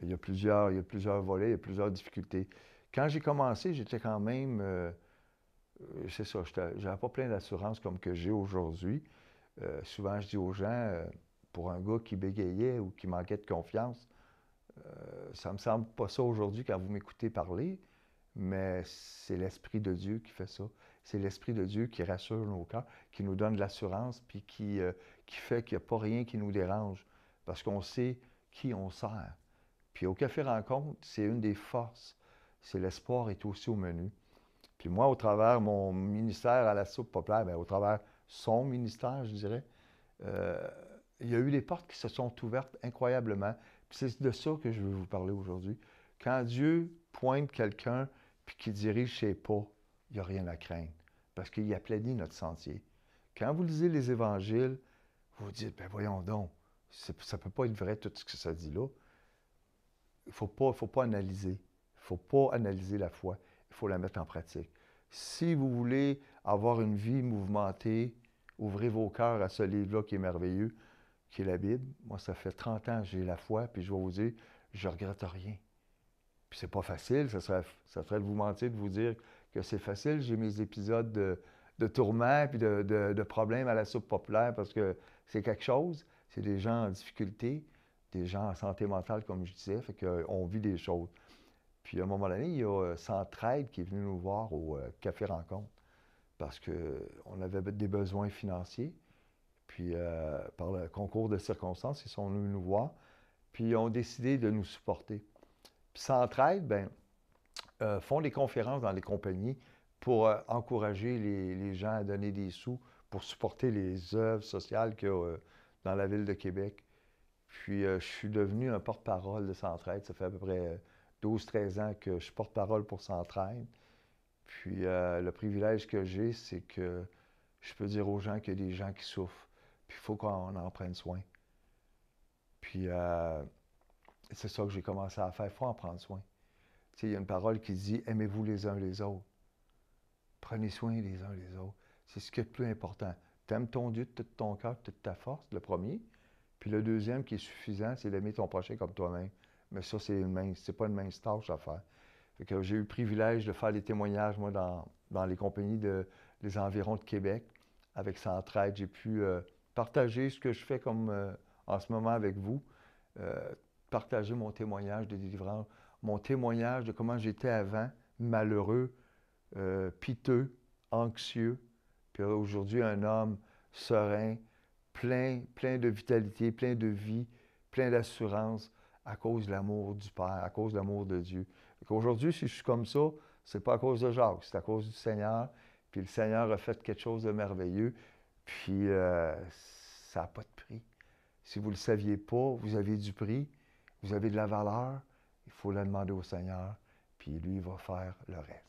il y a plusieurs volets, il y a plusieurs difficultés. Quand j'ai commencé, j'étais quand même, c'est ça, j'avais pas plein d'assurance comme que j'ai aujourd'hui. Souvent, je dis aux gens, pour un gars qui bégayait ou qui manquait de confiance, ça me semble pas ça aujourd'hui quand vous m'écoutez parler, mais c'est l'Esprit de Dieu qui fait ça. C'est l'Esprit de Dieu qui rassure nos cœurs, qui nous donne de l'assurance, puis qui fait qu'il n'y a pas rien qui nous dérange, parce qu'on sait qui on sert. Puis au Café Rencontre, c'est une des forces. C'est l'espoir est aussi au menu. Puis moi, au travers mon ministère à la soupe populaire, bien, au travers son ministère, je dirais, il y a eu des portes qui se sont ouvertes incroyablement. Puis c'est de ça que je veux vous parler aujourd'hui. Quand Dieu pointe quelqu'un puis qu'il dirige ses pas, il n'y a rien à craindre, parce qu'il aplanit notre sentier. Quand vous lisez les évangiles, vous vous dites, ben voyons donc, ça ne peut pas être vrai tout ce que ça dit là. Il ne faut pas analyser. Il ne faut pas analyser la foi. Il faut la mettre en pratique. Si vous voulez avoir une vie mouvementée, ouvrez vos cœurs à ce livre-là qui est merveilleux, qui est la Bible. Moi, ça fait 30 ans que j'ai la foi, puis je vais vous dire, je ne regrette rien. Puis c'est pas facile, ça serait de vous mentir, de vous dire que c'est facile. J'ai mes épisodes de tourments puis de problèmes à la soupe populaire parce que c'est quelque chose. C'est des gens en difficulté, des gens en santé mentale, comme je disais, fait qu'on vit des choses. Puis à un moment donné, il y a Centraide qui est venu nous voir au Café Rencontre parce qu'on avait des besoins financiers. Puis par le concours de circonstances, ils sont venus nous voir, puis ils ont décidé de nous supporter. Puis Centraide, bien, font des conférences dans les compagnies pour encourager les gens à donner des sous pour supporter les œuvres sociales qu'il y a dans la ville de Québec. Puis, je suis devenu un porte-parole de Centraide. Ça fait à peu près 12-13 ans que je suis porte-parole pour Centraide. Puis, le privilège que j'ai, c'est que je peux dire aux gens qu'il y a des gens qui souffrent. Puis, il faut qu'on en prenne soin. Puis, c'est ça que j'ai commencé à faire. Il faut en prendre soin. Tu sais, il y a une parole qui dit « Aimez-vous les uns les autres. Prenez soin les uns les autres. » C'est ce qui est le plus important. T'aimes ton Dieu de tout ton cœur, de toute ta force, le premier. Puis le deuxième qui est suffisant, c'est d'aimer ton prochain comme toi-même. Mais ça, c'est pas une mince tâche à faire. Fait que j'ai eu le privilège de faire des témoignages, moi, dans les compagnies des environs de Québec. Avec Centraide, j'ai pu partager ce que je fais comme en ce moment avec vous. Partager mon témoignage de délivrance, mon témoignage de comment j'étais avant, malheureux, piteux, anxieux. Puis aujourd'hui, un homme serein, plein de vitalité, plein de vie, plein d'assurance à cause de l'amour du Père, à cause de l'amour de Dieu. Aujourd'hui, si je suis comme ça, c'est pas à cause de Jacques, c'est à cause du Seigneur. Puis le Seigneur a fait quelque chose de merveilleux. Puis ça n'a pas de prix. Si vous ne le saviez pas, vous avez du prix, vous avez de la valeur, il faut la demander au Seigneur, puis lui, il va faire le reste.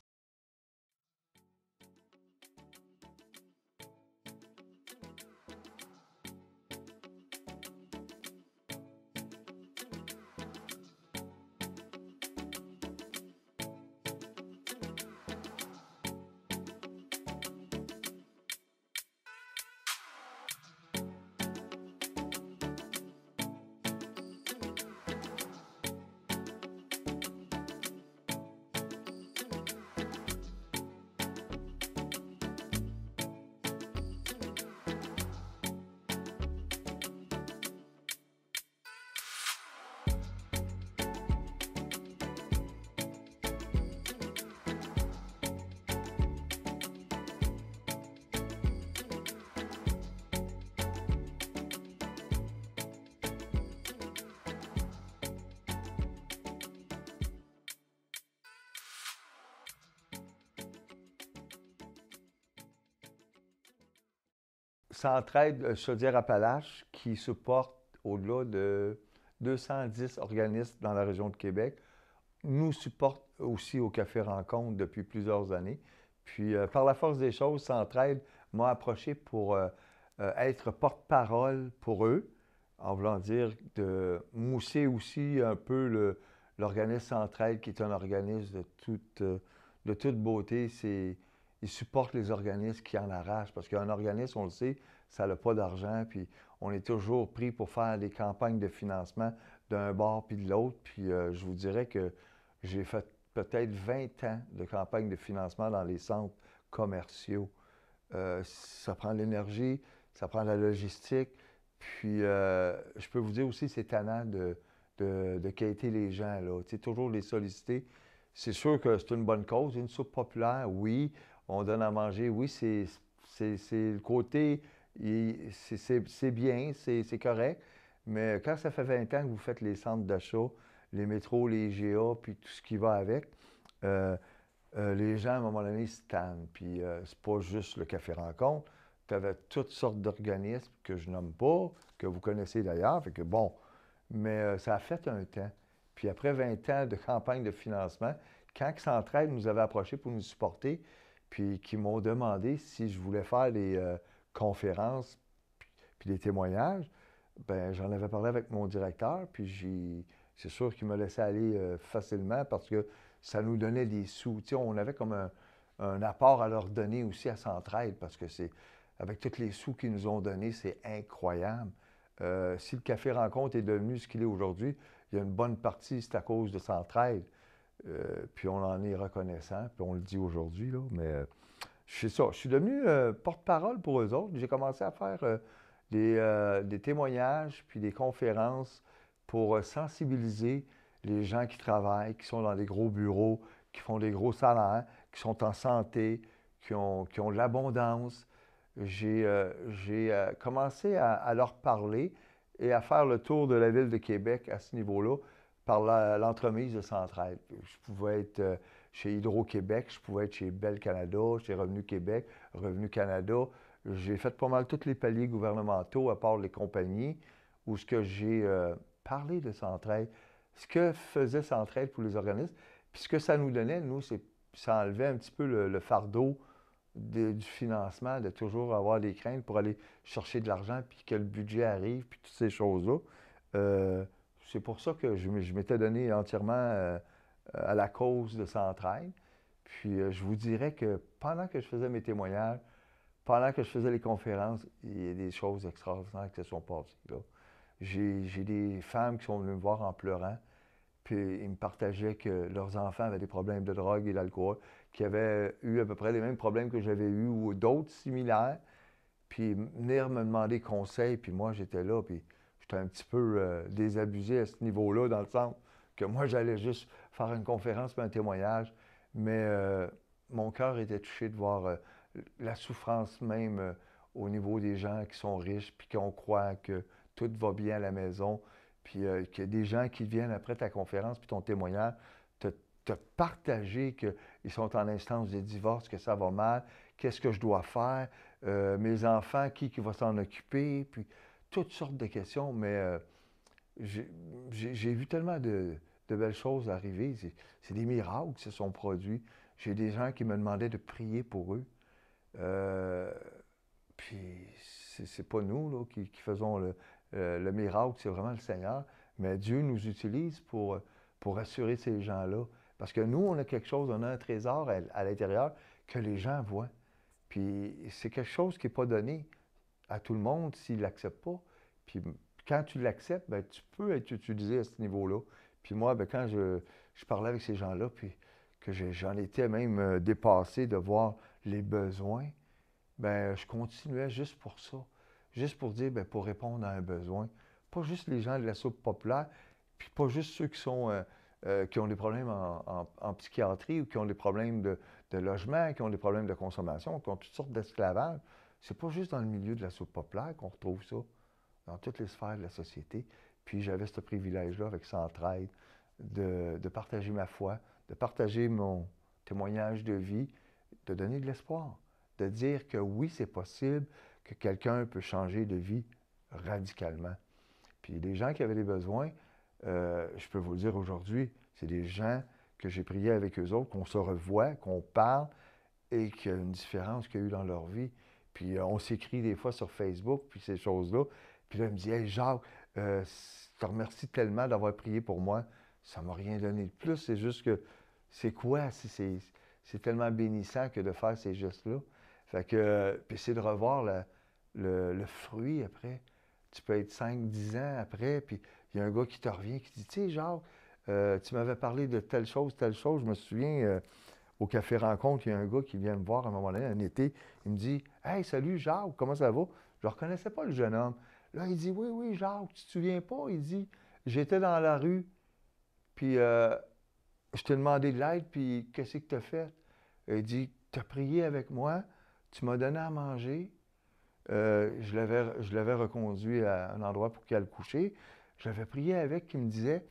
Centraide Chaudière-Appalaches qui supporte au-delà de 210 organismes dans la région de Québec, nous supporte aussi au Café Rencontre depuis plusieurs années. Puis, par la force des choses, Centraide m'a approché pour être porte-parole pour eux, en voulant dire de mousser aussi un peu l'organisme Centraide, qui est un organisme de toute beauté. Ils supportent les organismes qui en arrachent, parce qu'un organisme, on le sait, ça n'a pas d'argent, puis on est toujours pris pour faire des campagnes de financement d'un bord puis de l'autre. Puis je vous dirais que j'ai fait peut-être 20 ans de campagne de financement dans les centres commerciaux. Ça prend de l'énergie, ça prend de la logistique, puis je peux vous dire aussi, c'est tannant de quêter les gens, là. Tu sais, toujours les solliciter. C'est sûr que c'est une bonne cause, une soupe populaire, oui. On donne à manger, oui, c'est le côté, c'est bien, c'est correct. Mais quand ça fait 20 ans que vous faites les centres d'achat, les métros, les GA, puis tout ce qui va avec, les gens, à un moment donné, se tannent. Puis c'est pas juste le Café Rencontre. Tu avais toutes sortes d'organismes que je nomme pas, que vous connaissez d'ailleurs. Fait que bon, mais ça a fait un temps. Puis après 20 ans de campagne de financement, quand Centraide nous avait approchés pour nous supporter, puis qui m'ont demandé si je voulais faire des conférences puis des témoignages, ben j'en avais parlé avec mon directeur, puis c'est sûr qu'il me laissait aller facilement parce que ça nous donnait des sous. Tu sais, on avait comme un apport à leur donner aussi à Centraide parce que c'est avec tous les sous qu'ils nous ont donnés, c'est incroyable. Si le Café Rencontre est devenu ce qu'il est aujourd'hui, il y a une bonne partie, c'est à cause de Centraide. Puis on en est reconnaissant, puis on le dit aujourd'hui, là, mais c'est ça. Je suis devenu porte-parole pour eux autres. J'ai commencé à faire des témoignages, puis des conférences pour sensibiliser les gens qui travaillent, qui sont dans des gros bureaux, qui font des gros salaires, qui sont en santé, qui ont de l'abondance. J'ai commencé à leur parler et à faire le tour de la ville de Québec à ce niveau-là par l'entremise de Centraide. chez Hydro-Québec, je pouvais être chez Bell Canada, chez Revenu Québec, Revenu Canada. J'ai fait pas mal tous les paliers gouvernementaux, à part les compagnies, où ce que j'ai parlé de Centraide, ce que faisait Centraide pour les organismes, puis ce que ça nous donnait, nous, ça enlevait un petit peu le fardeau du financement, de toujours avoir des craintes pour aller chercher de l'argent, puis que le budget arrive, puis toutes ces choses-là. C'est pour ça que je m'étais donné entièrement à la cause de Centraide. Puis je vous dirais que pendant que je faisais mes témoignages, pendant que je faisais les conférences, il y a des choses extraordinaires qui se sont passées, là. J'ai des femmes qui sont venues me voir en pleurant, puis ils me partageaient que leurs enfants avaient des problèmes de drogue et d'alcool, qui avaient eu à peu près les mêmes problèmes que j'avais eus ou d'autres similaires, puis venir me demander conseil, puis moi j'étais là, puis j'étais un petit peu désabusé à ce niveau-là, dans le sens que moi j'allais juste faire une conférence puis un témoignage, mais mon cœur était touché de voir la souffrance même au niveau des gens qui sont riches, puis qu'on croit que tout va bien à la maison, puis qu'il y a des gens qui viennent après ta conférence puis ton témoignage te partager qu'ils sont en instance de divorce, que ça va mal, qu'est-ce que je dois faire, mes enfants, qui va s'en occuper, puis toutes sortes de questions, mais j'ai vu tellement de belles choses arriver. C'est des miracles qui se sont produits. J'ai des gens qui me demandaient de prier pour eux. Puis c'est pas nous là, qui faisons le miracle, c'est vraiment le Seigneur. Mais Dieu nous utilise pour assurer ces gens-là. Parce que nous, on a quelque chose, on a un trésor à l'intérieur que les gens voient. Puis c'est quelque chose qui n'est pas donné à tout le monde s'il ne l'accepte pas. Puis quand tu l'acceptes, ben, tu peux être utilisé à ce niveau-là. Puis moi, ben, quand je parlais avec ces gens-là, puis que j'en étais même dépassé de voir les besoins, ben, je continuais juste pour ça. Juste pour dire, ben, pour répondre à un besoin. Pas juste les gens de la soupe populaire, puis pas juste ceux qui ont des problèmes en psychiatrie ou qui ont des problèmes de logement, qui ont des problèmes de consommation, qui ont toutes sortes d'esclavage. C'est pas juste dans le milieu de la soupe populaire qu'on retrouve ça, dans toutes les sphères de la société. Puis j'avais ce privilège-là avec Centraide de partager ma foi, de partager mon témoignage de vie, de donner de l'espoir, de dire que oui, c'est possible, que quelqu'un peut changer de vie radicalement. Puis les gens qui avaient des besoins, je peux vous le dire aujourd'hui, c'est des gens que j'ai prié avec eux autres, qu'on se revoit, qu'on parle et qu'il y a une différence qu'il y a eu dans leur vie. Puis on s'écrit des fois sur Facebook, puis ces choses-là. Puis là, il me dit « Hey Jacques, je te remercie tellement d'avoir prié pour moi. Ça ne m'a rien donné de plus. C'est juste que, c'est quoi? C'est tellement bénissant que de faire ces gestes-là. » Fait que, puis c'est de revoir le fruit après. Tu peux être 5-10 ans après, puis il y a un gars qui te revient, qui dit « Tu sais, Jacques, tu m'avais parlé de telle chose. Je me souviens, au Café Rencontre, il y a un gars qui vient me voir à un moment donné, un été. Il me dit « Hey, salut Jacques, comment ça va? » Je ne reconnaissais pas le jeune homme. Là, il dit « Oui, oui, Jacques, tu te souviens pas? » Il dit « J'étais dans la rue, puis je t'ai demandé de l'aide, puis qu'est-ce que tu as fait? » Il dit « Tu as prié avec moi, tu m'as donné à manger. » Je l'avais reconduit à un endroit pour qu'il aille coucher. Je l'avais prié avec, il me disait.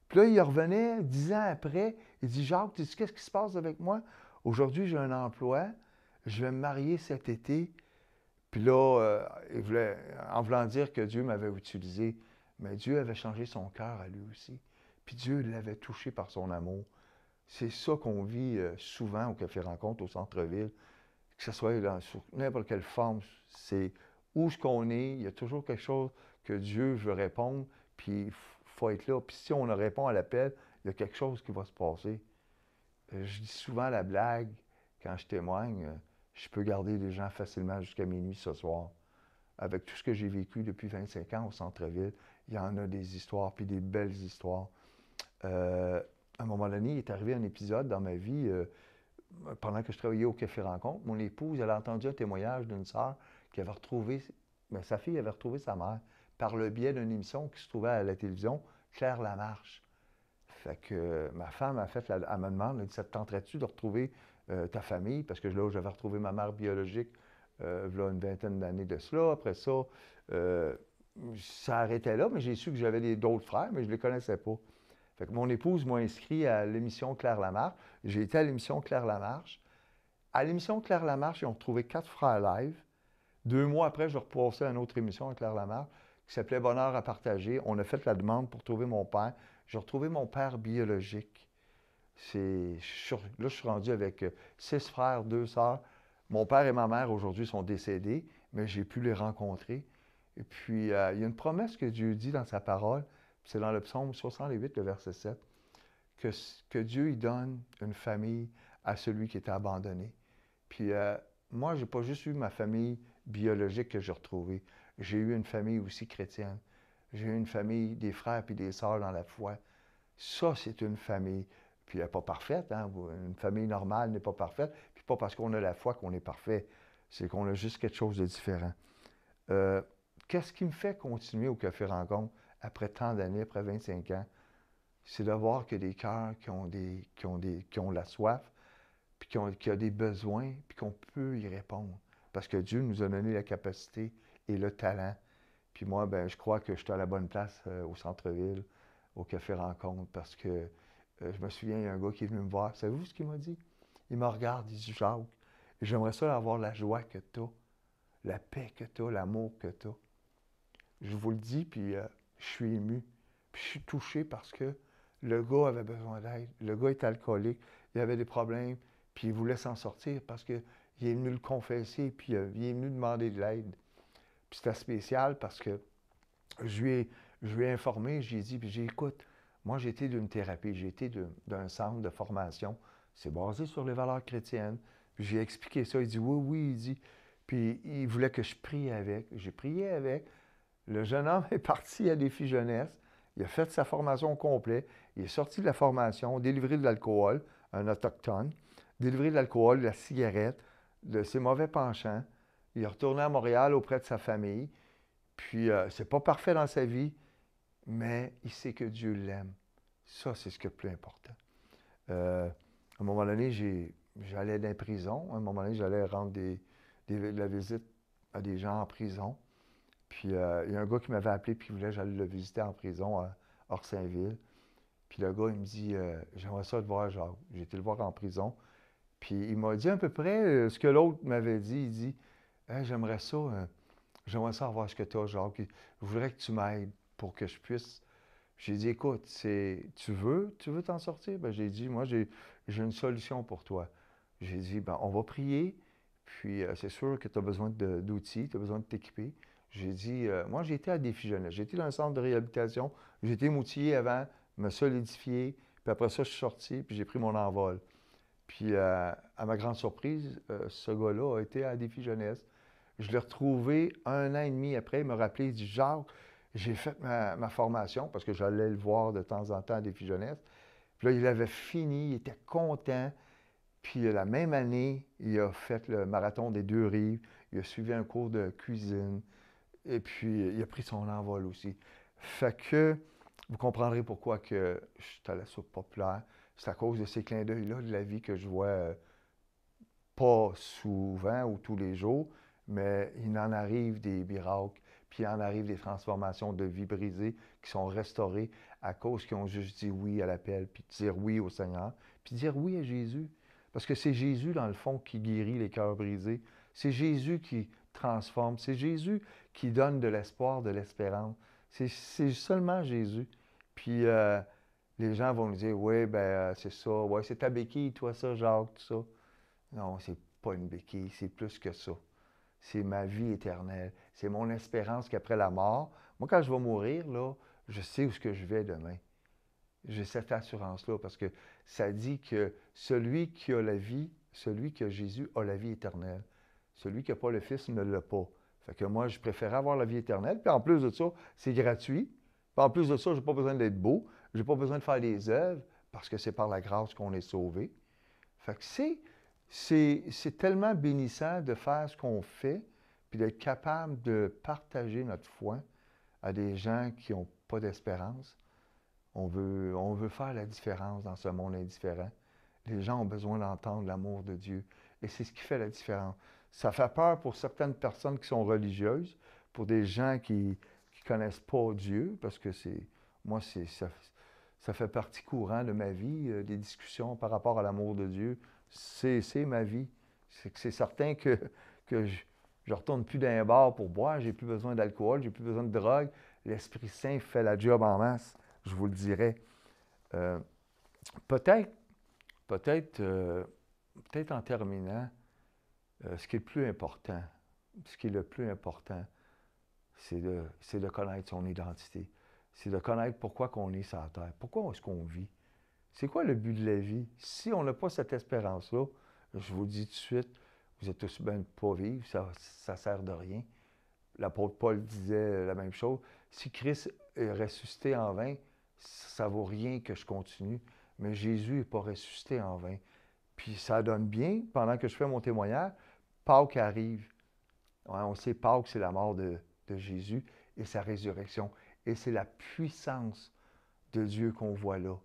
Puis là, il revenait 10 ans après. Il dit « Jacques, tu sais qu'est-ce qui se passe avec moi? Aujourd'hui, j'ai un emploi. Je vais me marier cet été. » Puis là, en voulant dire que Dieu m'avait utilisé, mais Dieu avait changé son cœur à lui aussi. Puis Dieu l'avait touché par son amour. C'est ça qu'on vit souvent au Café Rencontre, au centre-ville. Que ce soit sous n'importe quelle forme, c'est où ce qu'on est, il y a toujours quelque chose que Dieu veut répondre, puis il faut être là. Puis si on répond à l'appel, il y a quelque chose qui va se passer. Je dis souvent la blague, quand je témoigne, je peux garder les gens facilement jusqu'à minuit ce soir. Avec tout ce que j'ai vécu depuis 25 ans au centre-ville, il y en a des histoires, puis des belles histoires. À un moment donné, il est arrivé un épisode dans ma vie, pendant que je travaillais au Café Rencontre. Mon épouse, elle a entendu un témoignage d'une sœur qui avait retrouvé, sa fille avait retrouvé sa mère par le biais d'une émission qui se trouvait à la télévision, Claire Lamarche. Fait que ma femme elle me demande, elle dit, ça te tenterait-tu de retrouver ta famille? Parce que là, j'avais retrouvé ma mère biologique, là, une vingtaine d'années de cela. Après ça, ça arrêtait là, mais j'ai su que j'avais d'autres frères, mais je ne les connaissais pas. Fait que mon épouse m'a inscrit à l'émission Claire Lamarche. J'ai été à l'émission Claire Lamarche. À l'émission Claire Lamarche, ils ont retrouvé 4 frères live. 2 mois après, je repassais à une autre émission à Claire Lamarche qui s'appelait Bonheur à partager. On a fait la demande pour trouver mon père. J'ai retrouvé mon père biologique. Là, je suis rendu avec 6 frères, 2 sœurs. Mon père et ma mère, aujourd'hui, sont décédés, mais j'ai pu les rencontrer. Et puis, il y a une promesse que Dieu dit dans sa parole, c'est dans le psaume 68, le verset 7, que Dieu il donne une famille à celui qui est abandonné. Puis, moi, je n'ai pas juste eu ma famille biologique que j'ai retrouvée. J'ai eu une famille aussi chrétienne. J'ai eu une famille, des frères et des sœurs dans la foi. Ça, c'est une famille. Puis elle n'est pas parfaite, hein? Une famille normale n'est pas parfaite. Puis pas parce qu'on a la foi qu'on est parfait. C'est qu'on a juste quelque chose de différent. Qu'est-ce qui me fait continuer au Café Rencontre après tant d'années, après 25 ans? C'est de voir qu'il y a des cœurs qui ont la soif, puis qui ont des besoins, puis qu'on peut y répondre. Parce que Dieu nous a donné la capacité et le talent. Puis moi, ben, je crois que je suis à la bonne place au centre-ville, au Café Rencontre, parce que je me souviens, il y a un gars qui est venu me voir. Savez-vous ce qu'il m'a dit? Il me regarde, il dit, Jacques, j'aimerais ça avoir la joie que tu as, la paix que tu as, l'amour que tu as. Je vous le dis, puis je suis ému. Puis je suis touché parce que le gars avait besoin d'aide. Le gars est alcoolique, il avait des problèmes, puis il voulait s'en sortir parce qu'il est venu le confesser, puis il est venu demander de l'aide. Puis c'était spécial parce que je lui ai informé, j'ai dit, puis j'ai dit, écoute, moi j'ai été d'une thérapie, j'ai été d'un centre de formation, c'est basé sur les valeurs chrétiennes. Puis j'ai expliqué ça, il dit, oui, oui, il dit. Puis il voulait que je prie avec. J'ai prié avec. Le jeune homme est parti à Défi Jeunesse. Il a fait sa formation au complet. Il est sorti de la formation, délivré de l'alcool, un autochtone, délivré de l'alcool, de la cigarette, de ses mauvais penchants. Il est retourné à Montréal auprès de sa famille. Puis, c'est pas parfait dans sa vie, mais il sait que Dieu l'aime. Ça, c'est ce qui est le plus important. À un moment donné, j'allais dans les prisons. À un moment donné, j'allais rendre de la visite à des gens en prison. Puis, il y a un gars qui m'avait appelé puis il voulait que j'aille le visiter en prison à Orsainville. Puis le gars, il me dit, j'aimerais ça te voir, Jacques. J'ai été le voir en prison. Puis il m'a dit à peu près ce que l'autre m'avait dit. Il dit, hey, j'aimerais ça avoir ce que tu as, Jacques. Je voudrais que tu m'aides pour que je puisse. J'ai dit, écoute, tu veux t'en sortir? Ben, j'ai dit, moi, j'ai une solution pour toi. J'ai dit, ben, on va prier. Puis c'est sûr que tu as besoin d'outils, tu as besoin de t'équiper. J'ai dit, moi, j'ai été à Défi Jeunesse. J'ai été dans un centre de réhabilitation. J'ai été outillé avant, me solidifier. Puis après ça, je suis sorti, puis j'ai pris mon envol. Puis à ma grande surprise, ce gars-là a été à Défi Jeunesse. Je l'ai retrouvé 1 an et demi après. Il m'a rappelé, il dit, Jacques, j'ai fait ma formation, parce que j'allais le voir de temps en temps à Défi Jeunesse. Puis là, il avait fini, il était content. Puis la même année, il a fait le marathon des 2 rives. Il a suivi un cours de cuisine. Et puis, il a pris son envol aussi. Fait que, vous comprendrez pourquoi que je suis à la soupe populaire. C'est à cause de ces clins d'œil-là de la vie que je vois pas souvent ou tous les jours, mais il en arrive des miracles, puis il en arrive des transformations de vie brisées qui sont restaurées à cause qu'ils ont juste dit oui à l'appel, puis dire oui au Seigneur, puis dire oui à Jésus. Parce que c'est Jésus, dans le fond, qui guérit les cœurs brisés. C'est Jésus qui transforme. C'est Jésus qui donne de l'espoir, de l'espérance. C'est seulement Jésus. Puis les gens vont nous dire, oui, ben c'est ça. Oui, c'est ta béquille, toi, ça, Jacques, tout ça. Non, c'est pas une béquille, c'est plus que ça. C'est ma vie éternelle. C'est mon espérance qu'après la mort, moi, quand je vais mourir, là, je sais où est-ce que je vais demain. J'ai cette assurance-là parce que ça dit que celui qui a la vie, celui qui a Jésus a la vie éternelle. Celui qui n'a pas le Fils ne l'a pas. Fait que moi, je préfère avoir la vie éternelle. Puis en plus de ça, c'est gratuit. Puis en plus de ça, je n'ai pas besoin d'être beau. Je n'ai pas besoin de faire des œuvres parce que c'est par la grâce qu'on est sauvé. Fait que c'est tellement bénissant de faire ce qu'on fait puis d'être capable de partager notre foi à des gens qui n'ont pas d'espérance. On veut faire la différence dans ce monde indifférent. Les gens ont besoin d'entendre l'amour de Dieu. Et c'est ce qui fait la différence. Ça fait peur pour certaines personnes qui sont religieuses, pour des gens qui ne connaissent pas Dieu, parce que Ça fait partie courante de ma vie, des discussions par rapport à l'amour de Dieu. C'est ma vie. C'est certain que je ne retourne plus dans un bar pour boire, j'ai plus besoin d'alcool, j'ai plus besoin de drogue. L'Esprit Saint fait la job en masse, je vous le dirais. Peut-être en terminant, ce qui est le plus important, c'est de connaître son identité. C'est de connaître pourquoi on est sur la terre, pourquoi est-ce qu'on vit. C'est quoi le but de la vie? Si on n'a pas cette espérance-là, je vous le dis tout de suite, vous êtes aussi bien de ne pas vivre, ça ne sert de rien. L'apôtre Paul disait la même chose. Si Christ est ressuscité en vain, ça ne vaut rien que je continue. Mais Jésus n'est pas ressuscité en vain. Puis ça donne bien, pendant que je fais mon témoignage, Pâques arrive. Ouais, on sait Pâques, c'est la mort de Jésus et sa résurrection. Et c'est la puissance de Dieu qu'on voit là.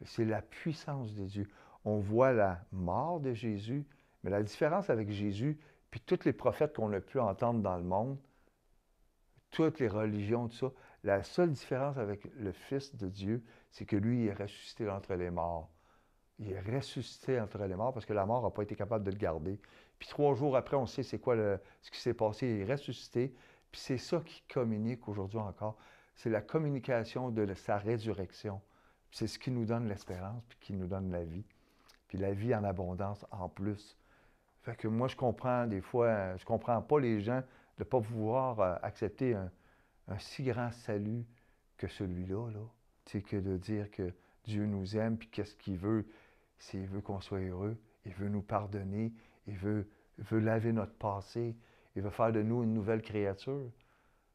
C'est la puissance de Dieu. On voit la mort de Jésus, mais la différence avec Jésus, puis tous les prophètes qu'on a pu entendre dans le monde, toutes les religions, tout ça, la seule différence avec le Fils de Dieu, c'est que lui, il est ressuscité entre les morts. Il est ressuscité entre les morts parce que la mort n'a pas été capable de le garder. Puis 3 jours après, on sait c'est quoi ce qui s'est passé. Il est ressuscité. Puis c'est ça qui communique aujourd'hui encore. C'est la communication de sa résurrection. C'est ce qui nous donne l'espérance, puis qui nous donne la vie. Puis la vie en abondance en plus. Fait que moi, je comprends des fois, je comprends pas les gens de ne pas pouvoir accepter un si grand salut que celui-là, là. Tu sais, que de dire que Dieu nous aime, puis qu'est-ce qu'il veut? C'est qu'il veut qu'on soit heureux, il veut nous pardonner, il veut laver notre passé, il veut faire de nous une nouvelle créature.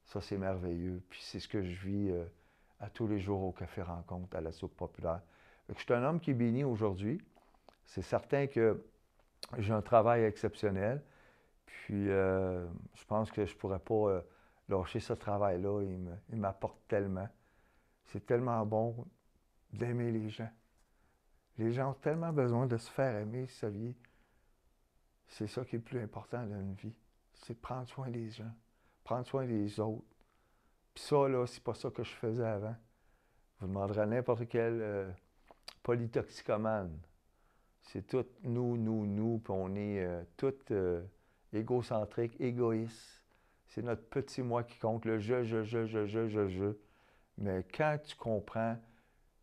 Ça, c'est merveilleux. Puis c'est ce que je vis à tous les jours au Café Rencontre, à la Soupe Populaire. Fait que je suis un homme qui est béni aujourd'hui. C'est certain que j'ai un travail exceptionnel. Puis je pense que je ne pourrais pas lâcher ce travail-là. Il m'apporte tellement. C'est tellement bon d'aimer les gens. Les gens ont tellement besoin de se faire aimer, vous saviez. C'est ça qui est le plus important dans une vie. C'est prendre soin des gens, prendre soin des autres. Puis ça, là, c'est pas ça que je faisais avant. Vous demanderez à n'importe quel polytoxicomane. C'est tout nous, puis on est tout égocentrique, égoïste. C'est notre petit moi qui compte, le je. Mais quand tu comprends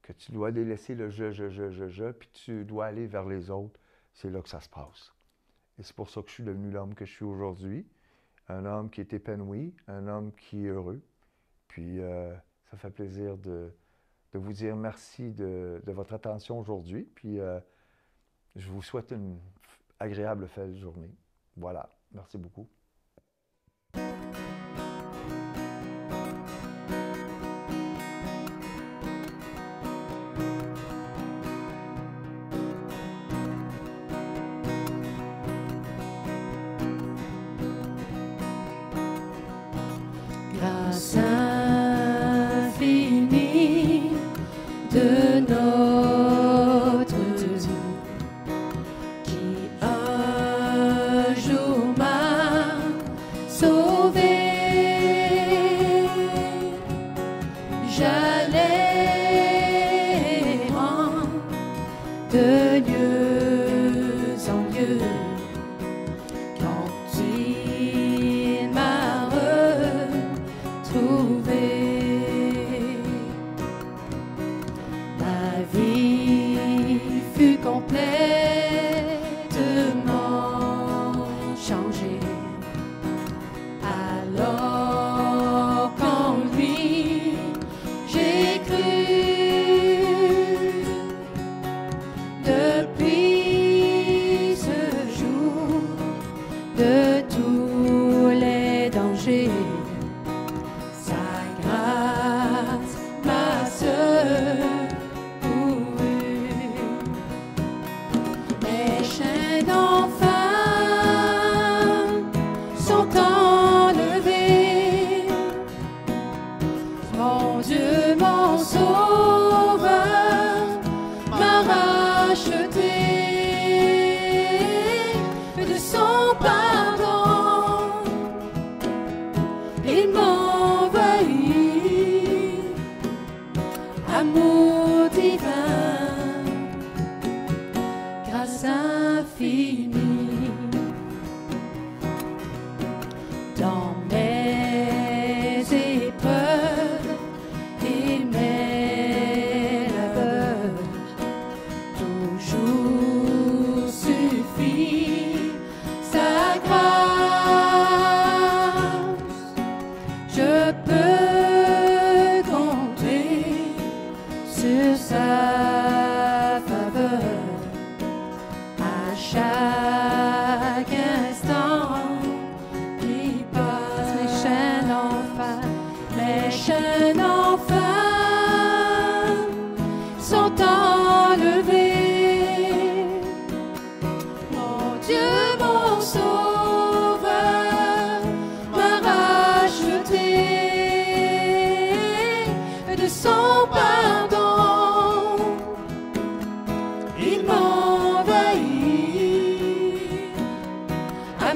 que tu dois délaisser le je, puis tu dois aller vers les autres, c'est là que ça se passe. Et c'est pour ça que je suis devenu l'homme que je suis aujourd'hui. Un homme qui est épanoui, un homme qui est heureux. Puis ça fait plaisir de vous dire merci de votre attention aujourd'hui. Puis je vous souhaite une agréable fin de journée. Voilà. Merci beaucoup. Grâce infinie de notre Dieu, qui un jour m'a sauvé. J'allais de lieu en lieu quand il m'a retrouvé. Ma vie fut complètement changée. Alors qu'en lui j'ai cru, depuis ce jour, de tous les dangers, sa grâce m'a secouru. Les chaînes d'enfer sont enlevées. Mon Dieu, mon Sauveur, m'a racheté de son pardon. Il m'envahit, amour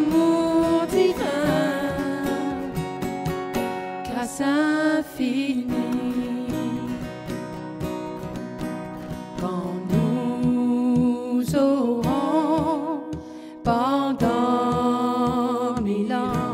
amour divin, grâce infinie. Quand nous aurons pendant 1000 ans